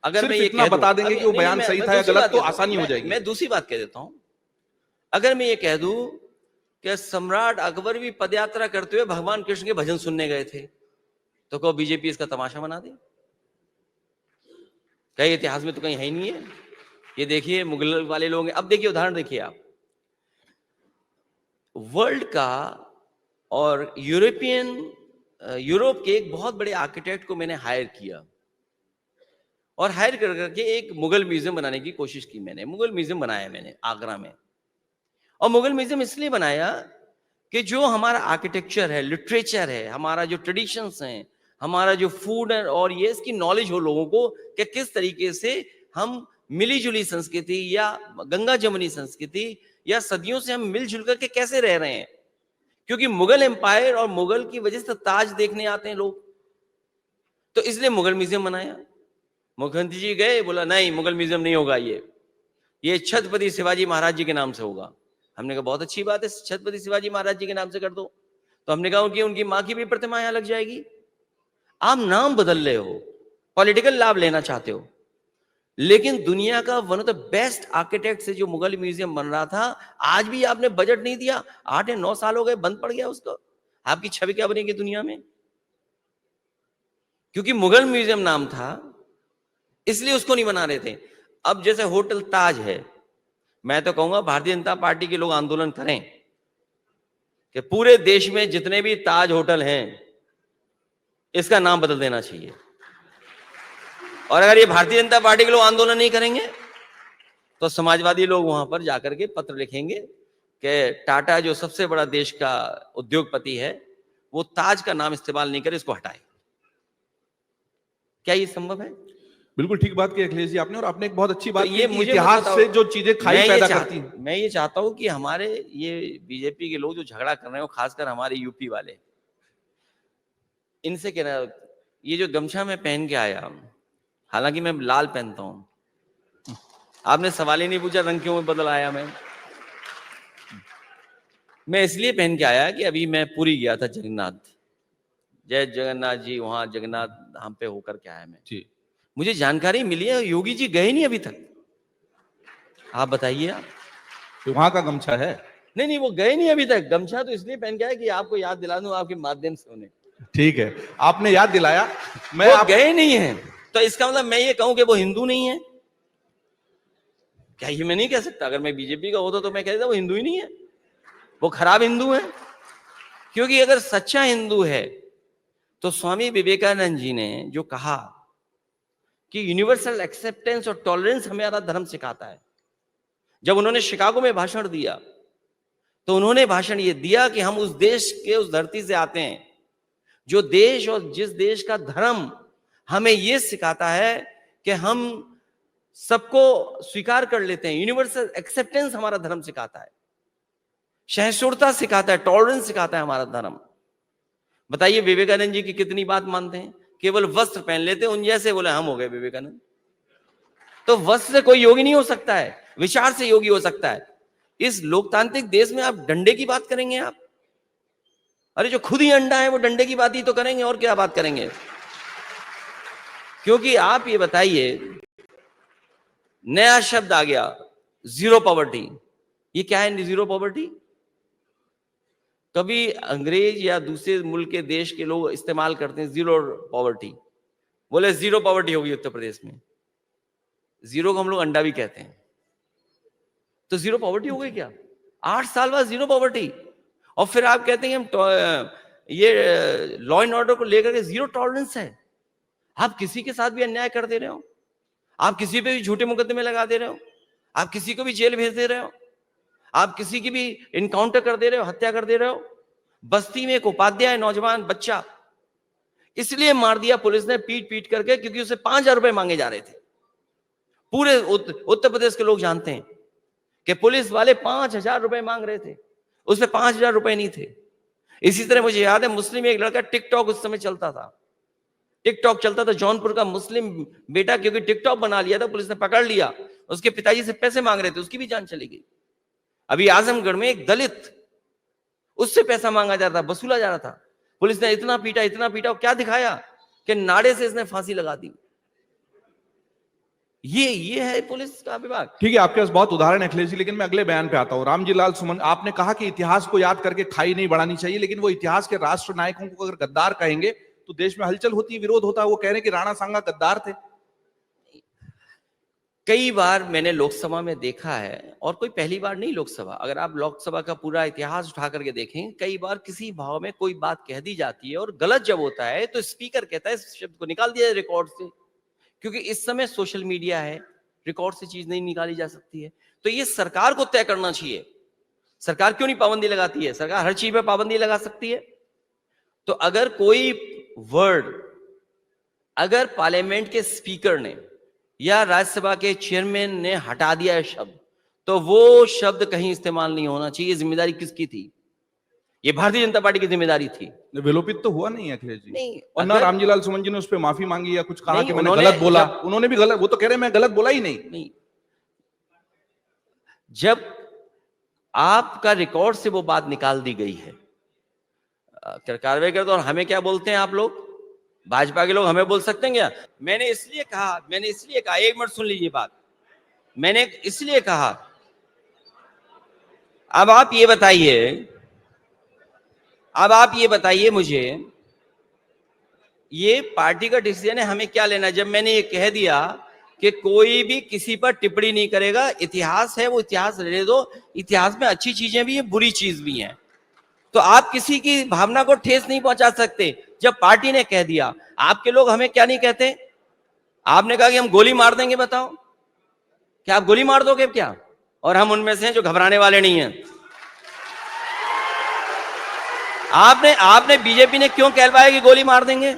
अगर मैं ये इतना बता देंगे कि वो बयान सही था या गलत तो आसानी हो जाएगी। मैं दूसरी बात कह देता हूं। अगर मैं ये कह दूं कि सम्राट अकबर भी पदयात्रा करते हुए भगवान कृष्ण के भजन सुनने गए थे, तो कहो बीजेपी इसका तमाशा बना दे? कहीं इतिहास में तो कहीं है ही नहीं है। ये देखिए मुगल वाले लोग हैं। अब देखिए उदाहरण देखिए आप, वर्ल्ड का और यूरोप के एक बहुत बड़े आर्किटेक्ट को मैंने हायर किया और हायर कर करके एक मुगल म्यूजियम बनाने की कोशिश की। मैंने मुगल म्यूजियम बनाया मैंने आगरा में। और मुगल म्यूजियम इसलिए बनाया कि जो हमारा आर्किटेक्चर है, लिटरेचर है, हमारा जो ट्रेडिशंस हैं, हमारा जो फूड है, और ये इसकी नॉलेज हो लोगों को कि किस तरीके से हम मिली जुली संस्कृति या गंगा जमुनी संस्कृति या सदियों से हम मिलजुल करके कैसे रह रहे हैं। क्योंकि मुगल एम्पायर और मुगल की वजह से ताज देखने आते हैं लोग, तो इसलिए मुगल म्यूजियम बनाया। मुख्यमंत्री जी गए, बोला नहीं मुगल म्यूजियम नहीं होगा, ये छत्रपति शिवाजी महाराज जी के नाम से होगा। हमने कहा बहुत अच्छी बात है, छत्रपति शिवाजी महाराज जी के नाम से कर दो। तो हमने कहा कि उनकी मां की भी प्रतिमा यहां लग जाएगी। आप नाम बदल रहे हो, पॉलिटिकल लाभ लेना चाहते हो, लेकिन दुनिया का one of the best architect से जो मुगल म्यूजियम बन रहा था, आज भी आपने बजट नहीं दिया। 8 या 9 साल हो गए, बंद पड़ गया उसको। आपकी छवि क्या बनेगी दुनिया में? क्योंकि मुगल म्यूजियम नाम था इसलिए उसको नहीं बना रहे थे। अब जैसे होटल ताज है, मैं तो कहूंगा भारतीय जनता पार्टी के लोग आंदोलन करें कि पूरे देश में जितने भी ताज होटल हैं इसका नाम बदल देना चाहिए। और अगर ये भारतीय जनता पार्टी के लोग आंदोलन नहीं करेंगे तो समाजवादी लोग वहां पर जाकर के पत्र लिखेंगे कि टाटा जो सबसे बड़ा देश का उद्योगपति है वो ताज का नाम इस्तेमाल नहीं करे, इसको हटाए। क्या ये संभव है? बिल्कुल ठीक बात की अखिलेश जी आपने, और आपने एक बहुत अच्छी बात तो ये की कि मुझे इतिहास से जो चीजें खाई पैदा करती हैं। मैं ये चाहता हूं कि हमारे ये बीजेपी के लोग जो झगड़ा कर रहे हो, खासकर हमारे यूपी वाले, इनसे कहना, ये जो गमछा मैं पहन के आया, हालांकि मैं लाल पहनता हूं, आपने सवाल ही नहीं पूछा रंग क्यों बदल आया। मैं इसलिए पहन के आया कि अभी मैं पुरी गया था, जगन्नाथ, जय जगन्नाथ जी, वहां जगन्नाथ धाम पे होकर के आया मैं जी। मुझे जानकारी मिली है योगी जी गए नहीं अभी तक। आप बताइए, आप तो वहां का गमछा है? नहीं, वो गए नहीं अभी तक। गमछा तो इसलिए पहन के आया कि आपको याद दिला दूं आपके माध्यम से उन्हें। ठीक है, आपने याद दिलाया। वो गए नहीं है तो इसका मतलब मैं ये कहूं कि वो हिंदू नहीं है क्या? ये मैं नहीं कह सकता। अगर मैं बीजेपी का होता तो मैं कह देता वो हिंदू ही नहीं है, वो खराब हिंदू है। क्योंकि अगर सच्चा हिंदू है तो स्वामी विवेकानंद जी ने जो कहा कि यूनिवर्सल एक्सेप्टेंस और टॉलरेंस हमारा धर्म सिखाता है, जब उन्होंने शिकागो में भाषण दिया तो उन्होंने भाषण ये दिया कि हम उस देश के, उस धरती से आते हैं जो देश और जिस देश का धर्म हमें ये सिखाता है कि हम सबको स्वीकार कर लेते हैं। यूनिवर्सल एक्सेप्टेंस हमारा धर्म सिखाता है, सहिष्णुता सिखाता है, टॉलरेंस सिखाता है हमारा धर्म। बताइए विवेकानंद जी की कितनी बात मानते हैं? केवल वस्त्र पहन लेते उन जैसे, बोले हम हो गए विवेकानंद। तो वस्त्र से कोई योगी नहीं हो सकता है, विचार से योगी हो सकता है। इस लोकतांत्रिक देश में आप डंडे की बात करेंगे आप? अरे जो खुद ही अंडा है वो डंडे की बात ही तो करेंगे, और क्या बात करेंगे? क्योंकि आप ये बताइए, नया शब्द आ गया जीरो पॉवर्टी। ये क्या है जीरो पॉवर्टी? कभी अंग्रेज या दूसरे मुल्क के देश के लोग इस्तेमाल करते हैं जीरो पॉवर्टी, बोले जीरो पॉवर्टी होगी उत्तर प्रदेश में। जीरो को हम लोग अंडा भी कहते हैं, तो जीरो पॉवर्टी हो गई क्या? 8 साल बाद जीरो पॉवर्टी। और फिर आप कहते हैं हम ये लॉ एंड ऑर्डर को लेकर के जीरो टॉलरेंस है। आप किसी के साथ भी अन्याय कर दे रहे हो, आप किसी पे भी झूठे मुकदमे लगा दे रहे हो, आप किसी को भी जेल भेज दे रहे हो, आप किसी की भी इनकाउंटर कर दे रहे हो, हत्या कर दे रहे हो। बस्ती में एक उपाध्याय नौजवान बच्चा इसलिए मार दिया पुलिस ने पीट पीट करके क्योंकि उसे 5,000 रुपए मांगे जा रहे थे। पूरे उत्तर प्रदेश के लोग जानते हैं कि पुलिस वाले 5,000 रुपए मांग रहे थे, उसमें 5,000 रुपए नहीं थे। इसी तरह मुझे याद है मुस्लिम एक लड़का, टिकटॉक उस समय चलता था, टिकटॉक चलता था, जौनपुर का मुस्लिम बेटा क्योंकि टिकटॉक बना लिया था, पुलिस ने पकड़ लिया, उसके पिताजी से पैसे मांग रहे थे, उसकी भी जान चली गई। अभी आजमगढ़ में एक दलित, उससे पैसा मांगा जा रहा था, वसूला जा रहा था, पुलिस ने इतना पीटा, क्या दिखाया कि नाड़े से इसने फांसी लगा दी। ये है पुलिस का विभाग। ठीक है, आपके पास बहुत उदाहरण है अखिलेश जी, लेकिन मैं अगले बयान पे आता हूं। रामजी लाल सुमन, आपने कहा कि इतिहास को याद करके खाई नहीं बढ़ानी चाहिए, लेकिन वो इतिहास के राष्ट्र नायकों को अगर गद्दार कहेंगे तो देश में हलचल होती है, विरोध होता है। वो कह रहे हैं कि राणा सांगा गद्दार थे। कई बार मैंने लोकसभा में देखा है, और कोई पहली बार नहीं लोकसभा, अगर आप लोकसभा का पूरा इतिहास उठा करके देखें, कई बार किसी भाव में कोई बात कह दी जाती है और गलत जब होता है तो स्पीकर कहता है इस शब्द को निकाल दिया रिकॉर्ड से, क्योंकि इस समय सोशल मीडिया है, रिकॉर्ड से चीज नहीं निकाली जा सकती है। तो ये सरकार को तय करना चाहिए, सरकार क्यों नहीं पाबंदी लगाती है? सरकार हर चीज पे पाबंदी लगा सकती है। तो अगर कोई वर्ड, अगर पार्लियामेंट के स्पीकर ने या राज्यसभा के चेयरमैन ने हटा दिया है शब्द, तो वो शब्द कहीं इस्तेमाल नहीं होना चाहिए। जिम्मेदारी किसकी थी? ये भारतीय जनता पार्टी की जिम्मेदारी थी। विलोपित तो हुआ नहीं अखिलेश जी। नहीं, और ना रामजीलाल सुमन जी ने उस पर माफी मांगी या कुछ कहा कि मैंने उन्होंने गलत बोला। उन्होंने भी गलत, वो तो कह रहे मैं गलत बोला ही नहीं। जब आपका रिकॉर्ड से वो बात निकाल दी गई है, कार्रवाई कर दो। और हमें क्या बोलते हैं आप लोग, भाजपा के लोग हमें बोल सकते हैं क्या? मैंने इसलिए कहा, एक मिनट सुन लीजिए बात। मैंने इसलिए कहा, अब आप ये बताइए मुझे, ये पार्टी का डिसीजन है, हमें क्या लेना? जब मैंने ये कह दिया कि कोई भी किसी पर टिप्पणी नहीं करेगा, इतिहास है वो इतिहास रहने दो, इतिहास में अच्छी चीजें भी हैं, बुरी चीज भी हैं, तो आप किसी की भावना को ठेस नहीं पहुंचा सकते। जब पार्टी ने कह दिया, आपके लोग हमें क्या नहीं कहते? आपने कहा कि हम गोली मार देंगे, बताओ क्या आप गोली मार दोगे क्या? और हम उनमें से हैं जो घबराने वाले नहीं हैं। आपने बीजेपी ने क्यों कहलवाया कि गोली मार देंगे?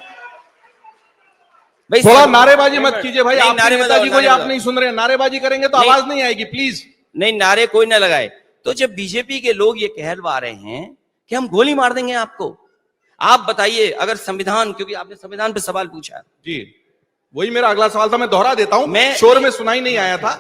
भाई थोड़ा नारेबाजी मत कीजिए भाई, आप नेताजी को आप नहीं सुन रहे, नारेबाजी करेंगे तो आवाज नहीं आएगी, प्लीज। नहीं, नारे कोई ना लगाए। तो जब बीजेपी के लोग ये कहलवा रहे हैं कि हम गोली मार देंगे आपको, आप बताइए, अगर संविधान, क्योंकि आपने संविधान पे सवाल पूछा जी, वही मेरा अगला सवाल था, मैं दोहरा देता हूं, शोर में सुनाई नहीं आया था।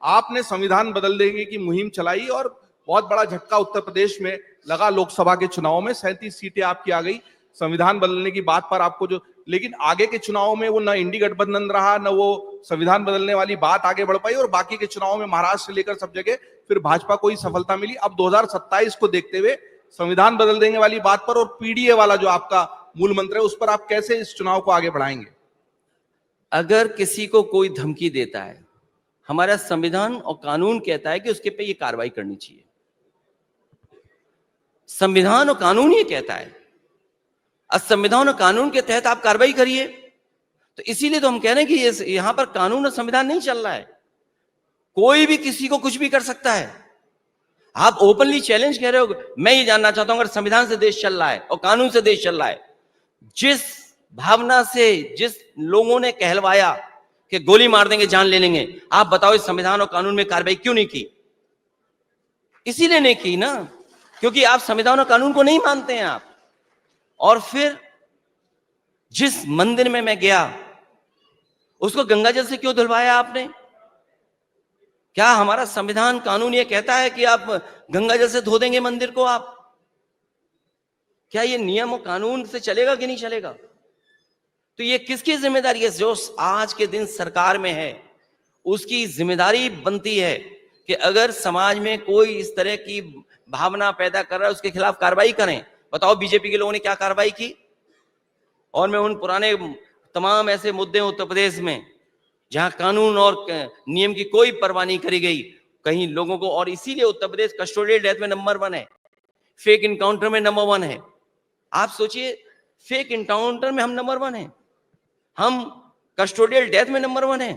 आपने संविधान बदल देने की मुहिम चलाई और बहुत बड़ा झटका उत्तर प्रदेश में लगा। लोकसभा के चुनाव में 37 सीटें आपकी आ गई संविधान बदलने की बात पर आपको जो, लेकिन आगे के चुनाव में वो न इंडी गठबंधन रहा, न वो संविधान बदलने वाली बात आगे बढ़ पाई, और बाकी के चुनाव में महाराष्ट्र से लेकर सब जगह फिर भाजपा को ही सफलता मिली। अब 2027 को देखते हुए संविधान बदल देने वाली बात पर और पीडीए वाला जो आपका मूल मंत्र है, उस पर आप कैसे इस चुनाव को आगे बढ़ाएंगे? अगर किसी को कोई धमकी देता है, हमारा संविधान और कानून कहता है कि उसके पे ये कार्रवाई करनी चाहिए। संविधान और कानून ये कहता है, संविधान और कानून के तहत आप कार्रवाई करिए। तो इसीलिए तो हम कह रहे हैं कि यहां पर कानून और संविधान नहीं चल रहा है, कोई भी किसी को कुछ भी कर सकता है। आप ओपनली चैलेंज कह रहे हो। मैं ये जानना चाहता हूं, अगर संविधान से देश चल रहा है और कानून से देश चल रहा है, जिस भावना से जिस लोगों ने कहलवाया कि गोली मार देंगे, जान ले लेंगे, आप बताओ इस संविधान और कानून में कार्रवाई क्यों नहीं की? इसीलिए नहीं की ना, क्योंकि आप संविधान और कानून को नहीं मानते हैं आप। और फिर जिस मंदिर में मैं गया, उसको गंगा जल से क्यों धुलवाया आपने? क्या हमारा संविधान कानून ये कहता है कि आप गंगा जल से धो देंगे मंदिर को? आप क्या ये नियम और कानून से चलेगा कि नहीं चलेगा? तो ये किसकी जिम्मेदारी है? जो आज के दिन सरकार में है, उसकी जिम्मेदारी बनती है कि अगर समाज में कोई इस तरह की भावना पैदा कर रहा है, उसके खिलाफ कार्रवाई करें। बताओ बीजेपी के लोगों ने क्या कार्रवाई की? और मैं उन पुराने तमाम ऐसे मुद्दे उत्तर प्रदेश में जहां कानून और नियम की कोई परवाह नहीं करी गई, कहीं लोगों को, और इसीलिए उत्तर प्रदेश कस्टोडियल डेथ में नंबर 1 है, फेक इनकाउंटर में नंबर 1 है। आप सोचिए, फेक इनकाउंटर में हम नंबर 1 है, हम कस्टोडियल डेथ में नंबर 1 है।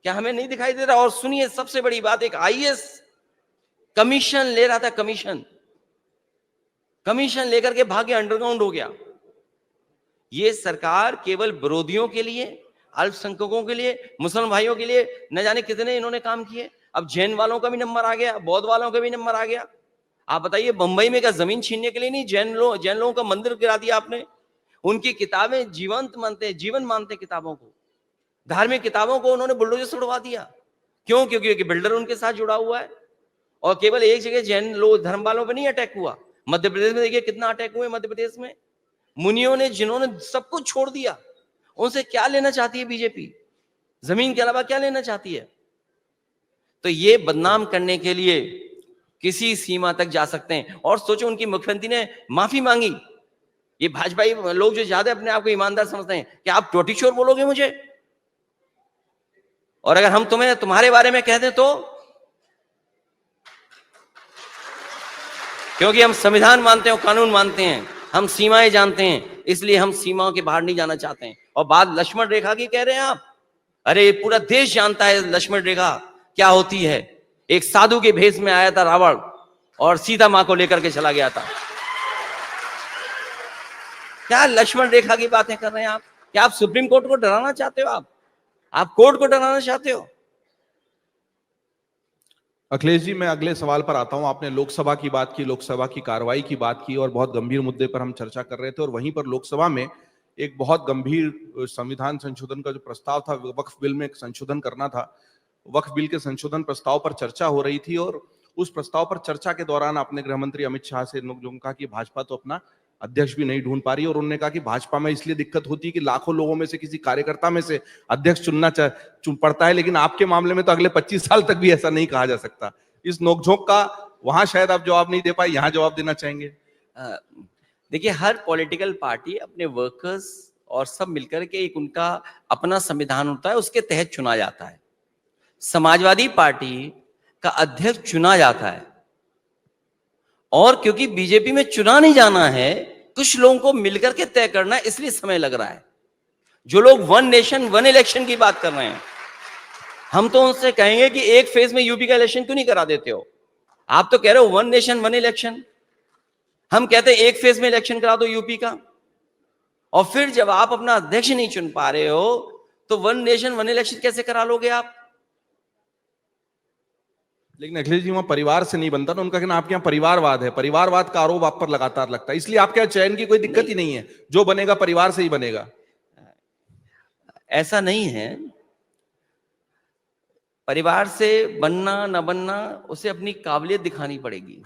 क्या हमें नहीं दिखाई दे रहा? और सुनिए, सबसे बड़ी बात, एक आईएएस कमीशन ले रहा था, कमीशन लेकर के भाग्य अंडरग्राउंड हो गया। ये सरकार केवल विरोधियों के लिए, अल्पसंख्यकों के लिए, मुसलमान भाइयों के लिए न जाने कितने इन्होंने काम किए। अब जैन वालों का भी नंबर आ गया, बौद्ध वालों का भी नंबर आ गया। आप बताइए, बंबई में क्या जमीन छीनने के लिए नहीं, जैन लोगों का मंदिर गिरा दिया आपने? उनकी किताबें जीवन मानते किताबों को, धार्मिक किताबों को उन्होंने बुलडोजर से उड़वा दिया। क्यों? क्योंकि बिल्डर उनके साथ जुड़ा हुआ है। और केवल एक जगह जैन लोग, धर्म वालों पर नहीं अटैक हुआ, मध्य प्रदेश में देखिए कितना अटैक हुए। मध्य प्रदेश में मुनियों ने, जिन्होंने सब कुछ छोड़ दिया, उनसे क्या लेना चाहती है बीजेपी? जमीन के अलावा क्या लेना चाहती है? तो ये बदनाम करने के लिए किसी सीमा तक जा सकते हैं। और सोचो, उनकी मुख्यमंत्री ने माफी मांगी। ये भाजपाई लोग जो ज्यादा अपने आप को ईमानदार समझते हैं, क्या आप टोटी चोर बोलोगे मुझे? और अगर हम तुम्हारे बारे में कह दें तो, क्योंकि हम संविधान मानते हैं और कानून मानते हैं, हम सीमाएं जानते हैं, इसलिए हम सीमाओं के बाहर नहीं जाना चाहते हैं। और बात लक्ष्मण रेखा की कह रहे हैं आप, अरे पूरा देश जानता है लक्ष्मण रेखा क्या होती है। एक साधु के भेष में आया था रावण और सीता मां को लेकर के चला गया था। क्या लक्ष्मण रेखा की बातें कर रहे हैं आप? क्या आप सुप्रीम कोर्ट को डराना चाहते हो? आप कोर्ट को डराना चाहते हो? अखिलेश जी, मैं अगले सवाल पर आता हूं। आपने लोकसभा की बात की, लोकसभा की कार्रवाई की बात की और बहुत गंभीर मुद्दे पर हम चर्चा कर रहे थे। और वहीं पर लोकसभा में एक बहुत गंभीर संविधान संशोधन का जो प्रस्ताव था, वक्फ बिल में संशोधन करना था, वक्फ बिल के संशोधन प्रस्ताव पर चर्चा हो रही थी। और उस प्रस्ताव पर चर्चा के दौरान आपने गृह मंत्री अमित शाह से लोगों कहा कि भाजपा तो अपना अध्यक्ष भी नहीं ढूंढ पा रही। और उन्होंने कहा कि भाजपा में इसलिए दिक्कत होती है कि लाखों लोगों में से किसी कार्यकर्ता में से अध्यक्ष चुन पड़ता है, लेकिन आपके मामले में तो अगले 25 साल तक भी ऐसा नहीं कहा जा सकता। इस नोकझोंक का वहां शायद आप जवाब नहीं दे पाए, यहां जवाब देना चाहेंगे? देखिए, हर पॉलिटिकल पार्टी अपने वर्कर्स और सब मिलकर के एक उनका अपना संविधान होता है, उसके तहत चुना जाता है। समाजवादी पार्टी का अध्यक्ष चुना जाता है और क्योंकि बीजेपी में चुना नहीं जाना है, कुछ लोगों को मिलकर के तय करना है, इसलिए समय लग रहा है। जो लोग वन नेशन वन इलेक्शन की बात कर रहे हैं, हम तो उनसे कहेंगे कि एक फेज में यूपी का इलेक्शन क्यों नहीं करा देते हो? आप तो कह रहे हो वन नेशन वन इलेक्शन, हम कहते हैं एक फेज में इलेक्शन करा दो यूपी का। और फिर जब आप अपना अध्यक्ष नहीं चुन पा रहे हो तो वन नेशन वन इलेक्शन कैसे करा लोगे आप? लेकिन अखिलेश जी, वहां परिवार से नहीं बनता ना। उनका कहना आपके यहाँ परिवारवाद है, परिवारवाद का आरोप आप पर लगातार लगता है, इसलिए आपके यहाँ चयन की कोई दिक्कत ही नहीं है, जो बनेगा परिवार से ही बनेगा। ऐसा नहीं है। परिवार से बनना न बनना, उसे अपनी काबिलियत दिखानी पड़ेगी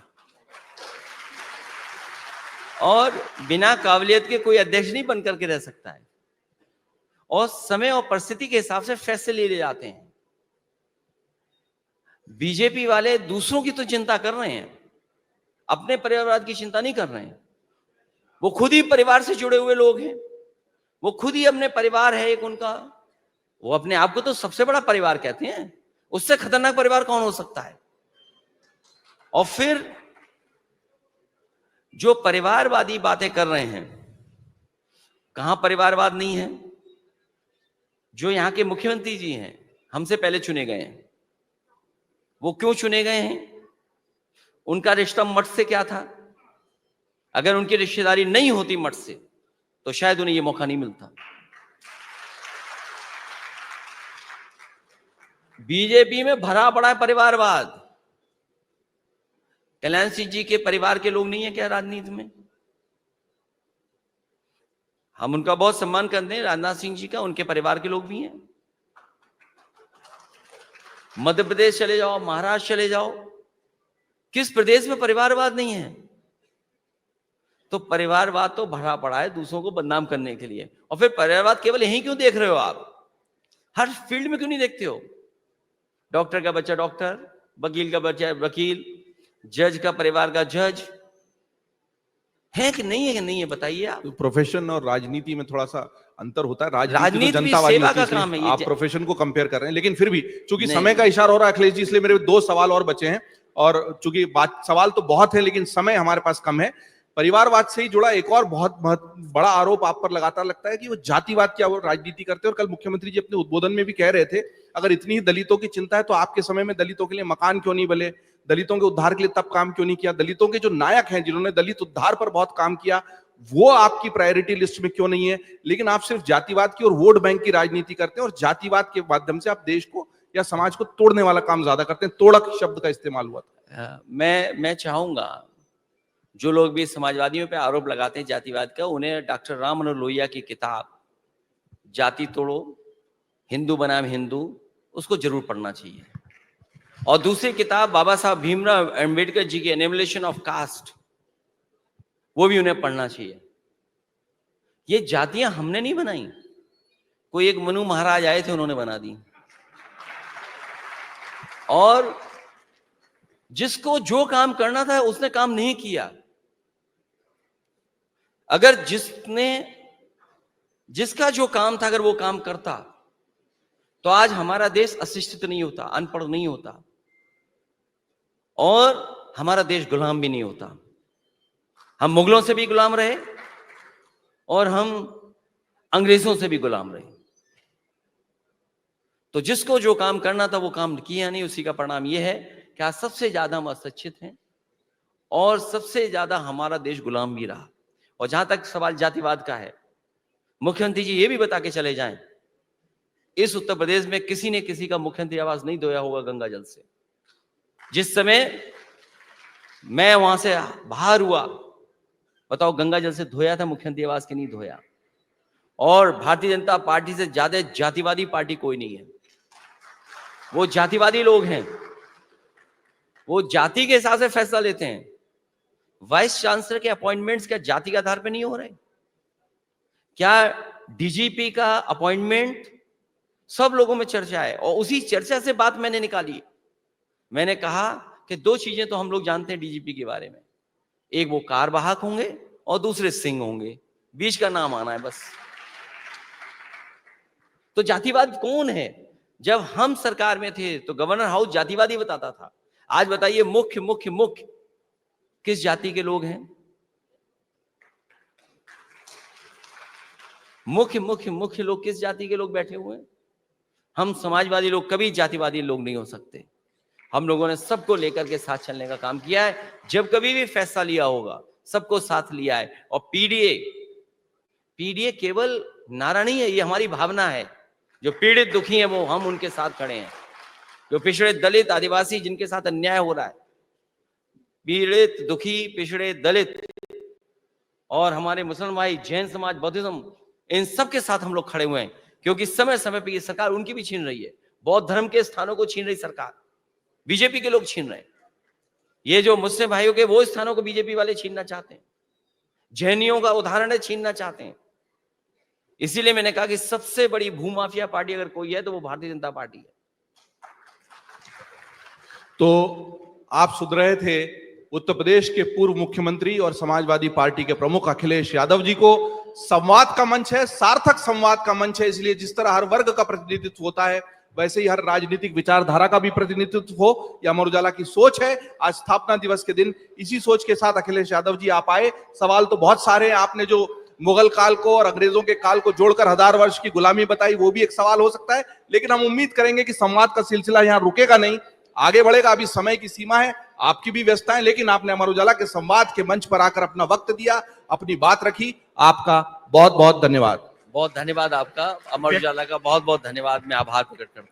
और बिना काबिलियत के कोई अध्यक्ष नहीं बनकर के रह सकता है। और समय और परिस्थिति के हिसाब से फैसले ले जाते हैं। बीजेपी वाले दूसरों की तो चिंता कर रहे हैं, अपने परिवारवाद की चिंता नहीं कर रहे हैं। वो खुद ही परिवार से जुड़े हुए लोग हैं, वो खुद ही अपने परिवार है एक उनका। वो अपने आप को तो सबसे बड़ा परिवार कहते हैं, उससे खतरनाक परिवार कौन हो सकता है? और फिर जो परिवारवादी बातें कर रहे हैं, कहां परिवारवाद नहीं है? जो यहां के मुख्यमंत्री जी हैं, हमसे पहले चुने गए हैं। वो क्यों चुने गए हैं? उनका रिश्ता मठ से क्या था? अगर उनकी रिश्तेदारी नहीं होती मठ से तो शायद उन्हें यह मौका नहीं मिलता। बीजेपी में भरा पड़ा है परिवारवाद। कल्याण सिंह जी के परिवार के लोग नहीं है क्या राजनीति में? हम उनका बहुत सम्मान करते हैं, राजनाथ सिंह जी का, उनके परिवार के लोग भी हैं। मध्य प्रदेश चले जाओ, महाराष्ट्र चले जाओ, किस प्रदेश में परिवारवाद नहीं है? तो परिवारवाद तो भरा पड़ा है दूसरों को बदनाम करने के लिए। और फिर परिवारवाद केवल यहीं क्यों देख रहे हो आप? हर फील्ड में क्यों नहीं देखते हो? डॉक्टर का बच्चा डॉक्टर, वकील का बच्चा वकील, जज का परिवार का जज है कि नहीं है? कि नहीं है, बताइए आप। तो प्रोफेशन और राजनीति में थोड़ा सा अंतर होता है। राजनीति तो भी जनतावादी सेवा होती है, का काम है। आप प्रोफेशन को कंपेयर कर रहे हैं। लेकिन फिर भी चूंकि नहीं। समय का इशारा हो रहा है अखिलेश जी, इसलिए मेरे 2 सवाल और बचे हैं। और चूंकि सवाल तो बहुत है लेकिन समय हमारे पास कम है। परिवारवाद से ही जुड़ा एक और बहुत बड़ा आरोप आप पर लगातार लगता है कि वो जातिवाद की वो राजनीति करते हैं। और कल मुख्यमंत्री जी अपने उद्बोधन में भी कह रहे थे, अगर इतनी ही दलितों की चिंता है तो आपके समय में दलितों के लिए मकान क्यों नहीं बने, दलितों के उद्धार के लिए तब काम क्यों नहीं किया, दलितों के जो नायक हैं जिन्होंने दलित उद्धार पर बहुत काम किया, वो आपकी प्रायोरिटी लिस्ट में क्यों नहीं है? लेकिन आप सिर्फ जातिवाद की और वोट बैंक की राजनीति करते हैं और जातिवाद के माध्यम से आप देश को या समाज को तोड़ने वाला काम ज्यादा करते हैं। तोड़क शब्द का इस्तेमाल हुआ था। मैं चाहूंगा जो लोग भी समाजवादियों पे आरोप लगाते हैं जातिवाद का, उन्हें डॉक्टर राम मनोहर लोहिया की किताब जाति तोड़ो हिंदू बनाम हिंदू, उसको जरूर पढ़ना चाहिए। और दूसरी किताब बाबा साहब भीमराव अंबेडकर जी की एनिमिलेशन ऑफ कास्ट, वो भी उन्हें पढ़ना चाहिए। ये जातियां हमने नहीं बनाई, कोई एक मनु महाराज आए थे उन्होंने बना दी। और जिसको जो काम करना था उसने काम नहीं किया। अगर जिसका जो काम था अगर वो काम करता तो आज हमारा देश अशिक्षित नहीं होता, अनपढ़ नहीं होता, और हमारा देश गुलाम भी नहीं होता। हम मुगलों से भी गुलाम रहे और हम अंग्रेजों से भी गुलाम रहे। तो जिसको जो काम करना था वो काम किया नहीं, उसी का परिणाम यह है कि आज सबसे ज्यादा हम अशिक्षित हैं और सबसे ज्यादा हमारा देश गुलाम भी रहा। और जहां तक सवाल जातिवाद का है, मुख्यमंत्री जी ये भी बता के चले जाएं, इस उत्तर प्रदेश में किसी ने किसी का मुख्यमंत्री आवास नहीं धोया होगा गंगा जल से। जिस समय मैं वहां से बाहर हुआ, बताओ गंगा जल से धोया था मुख्यमंत्री आवास के? नहीं धोया। और भारतीय जनता पार्टी से ज्यादा जातिवादी पार्टी कोई नहीं है। वो जातिवादी लोग हैं, वो जाति के हिसाब से फैसला लेते हैं। वाइस चांसलर के अपॉइंटमेंट्स क्या जाति के आधार पर नहीं हो रहे? क्या डीजीपी का अपॉइंटमेंट? सब लोगों में चर्चा है और उसी चर्चा से बात मैंने निकाली। मैंने कहा कि दो चीजें तो हम लोग जानते हैं डीजीपी के बारे में, एक वो कारवाहक होंगे और दूसरे सिंह होंगे, बीच का नाम आना है बस। तो जातिवाद कौन है? जब हम सरकार में थे तो गवर्नर हाउस जातिवादी बताता था। आज बताइए मुख्य मुख्य मुख्य किस जाति के लोग हैं? मुख्य मुख्य मुख्य लोग किस जाति के लोग बैठे हुए हैं? हम समाजवादी लोग कभी जातिवादी लोग नहीं हो सकते। हम लोगों ने सबको लेकर के साथ चलने का काम किया है। जब कभी भी फैसला लिया होगा सबको साथ लिया है। और पीडीए केवल नारा नहीं है, ये हमारी भावना है। जो पीड़ित दुखी है वो हम उनके साथ खड़े हैं। जो पिछड़े दलित आदिवासी जिनके साथ अन्याय हो रहा है, पीड़ित दुखी पिछड़े दलित और हमारे मुसलमान भाई, जैन समाज, बौद्धिज्म, इन सब के साथ हम लोग खड़े हुए हैं। क्योंकि समय समय पर ये सरकार उनकी भी छीन रही है। बौद्ध धर्म के स्थानों को छीन रही सरकार, बीजेपी के लोग छीन रहे हैं। ये जो मुस्लिम भाइयों के वो स्थानों को बीजेपी वाले छीनना चाहते हैं। जैनियों का उदाहरण है, छीनना चाहते हैं। इसीलिए मैंने कहा कि सबसे बड़ी भूमाफिया पार्टी अगर कोई है तो वो भारतीय जनता पार्टी है। तो आप सुन रहे थे उत्तर प्रदेश के पूर्व मुख्यमंत्री और समाजवादी पार्टी के प्रमुख अखिलेश यादव जी को। संवाद का मंच है, सार्थक संवाद का मंच है, इसलिए जिस तरह हर वर्ग का प्रतिनिधित्व होता है वैसे ही हर राजनीतिक विचारधारा का भी प्रतिनिधित्व हो। यह अमर उजाला की सोच है। आज स्थापना दिवस के दिन इसी सोच के साथ अखिलेश यादव जी आप आए। सवाल तो बहुत सारे हैं। आपने जो मुगल काल को और अंग्रेजों के काल को जोड़कर 1000 वर्ष की गुलामी बताई, वो भी एक सवाल हो सकता है। लेकिन हम उम्मीद करेंगे कि संवाद का सिलसिला यहाँ रुकेगा नहीं, आगे बढ़ेगा। अभी समय की सीमा है, आपकी भी व्यस्तताएं, लेकिन आपने अमर उजाला के संवाद के मंच पर आकर अपना वक्त दिया, अपनी बात रखी। आपका बहुत बहुत धन्यवाद। बहुत धन्यवाद आपका। अमर उजाला का बहुत बहुत धन्यवाद। मैं आभार प्रकट करता हूं।